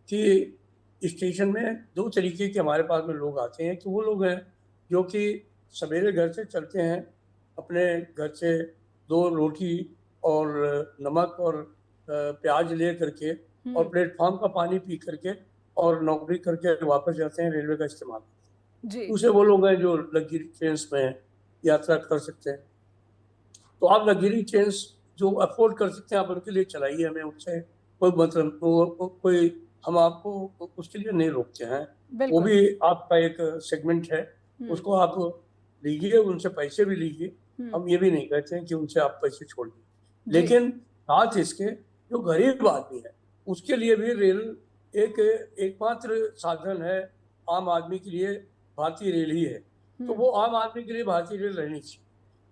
C: कि स्टेशन में 2 तरीके के हमारे पास में लोग आते हैं। कि वो लोग हैं जो कि सवेरे घर से चलते हैं, अपने घर से 2 रोटी और नमक और प्याज ले करके और प्लेटफॉर्म का पानी पी करके और नौकरी करके वापस जाते हैं, रेलवे का इस्तेमाल। दूसरे वो लोग हैं जो लग्जरी ट्रेन्स में यात्रा कर सकते हैं। तो आप लग्जरी ट्रेन्स जो अफोर्ड कर सकते हैं आप उनके लिए चलाइए, हमें उससे कोई मतलब कोई हम आपको उसके लिए नहीं रोकते हैं। वो भी आपका एक सेगमेंट है, उसको आप लीजिए, उनसे पैसे भी लीजिए। हम ये भी नहीं कहते हैं कि उनसे आप पैसे छोड़िए, लेकिन साथ इसके जो गरीब आदमी है उसके लिए भी रेल एक एकमात्र साधन है आम आदमी के लिए, भारतीय रेल ही है। तो वो आम आदमी के लिए भारतीय रेल रहनी चाहिए।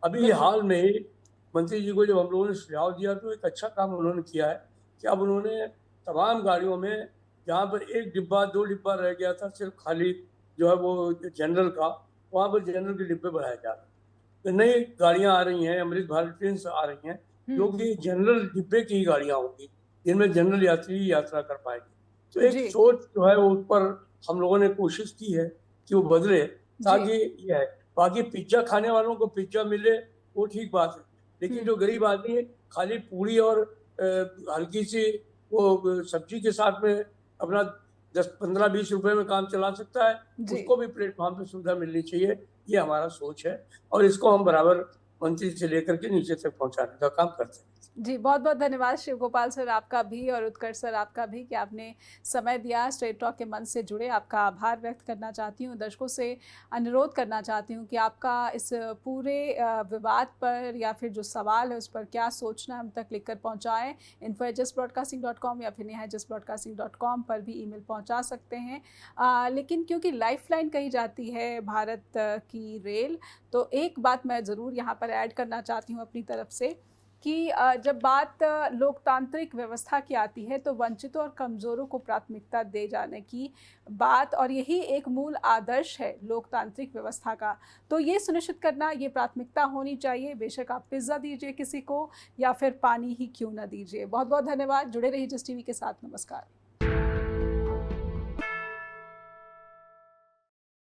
C: अभी हाल में ही मंत्री जी को जब हम लोगों ने सुझाव दिया तो एक अच्छा काम उन्होंने किया है कि अब उन्होंने तमाम गाड़ियों में जहाँ पर 1 डिब्बा 2 डिब्बा रह गया था सिर्फ खाली जो है वो जनरल का, वहाँ पर जनरल के डिब्बे बढ़ाए जा रहे हैं। तो नई गाड़ियाँ आ रही हैं, अमृत भारत ट्रेन आ रही हैं, जो कि जनरल डिब्बे की ही गाड़ियाँ होंगी जिनमें जनरल यात्री यात्रा कर पाएंगे। तो एक
A: जी
C: सोच जो है वो उस पर हम लोगों ने कोशिश की है कि वो बदले, ताकि ये है। बाकी पिज्जा खाने वालों को पिज्जा मिले वो ठीक बात है, लेकिन जो गरीब आदमी है खाली पूरी और हल्की सी वो सब्जी के साथ में अपना 10-15-20 रुपए में काम चला सकता है,
A: जी
C: उसको भी प्लेटफॉर्म पे सुविधा मिलनी चाहिए। ये हमारा सोच है और इसको हम बराबर मंत्री से लेकर के नीचे तक पहुंचाने का काम करते हैं।
A: जी, बहुत-बहुत धन्यवाद शिव गोपाल सर आपका भी और उत्कर्ष सर आपका भी कि आपने समय दिया, स्ट्रेट टॉक के मंच से जुड़े। आपका आभार व्यक्त करना चाहती हूँ, दर्शकों से अनुरोध करना चाहती हूँ कि आपका इस पूरे विवाद पर या फिर जो सवाल है उस पर क्या सोचना है हम तक लिखकर पहुँचाएँ। info@justbroadcasting.com या फिर neha@justbroadcasting.com पर भी ईमेल पहुँचा सकते हैं। लेकिन क्योंकि लाइफ़लाइन कही जाती है भारत की रेल, तो एक बात मैं ज़रूर यहाँ पर ऐड करना चाहती हूँ अपनी तरफ से कि जब बात लोकतांत्रिक व्यवस्था की आती है तो वंचितों और कमज़ोरों को प्राथमिकता दे जाने की बात, और यही एक मूल आदर्श है लोकतांत्रिक व्यवस्था का। तो ये सुनिश्चित करना ये प्राथमिकता होनी चाहिए, बेशक आप पिज़्ज़ा दीजिए किसी को या फिर पानी ही क्यों ना दीजिए। बहुत बहुत धन्यवाद, जुड़े रहिए जिस टीवी के साथ। नमस्कार।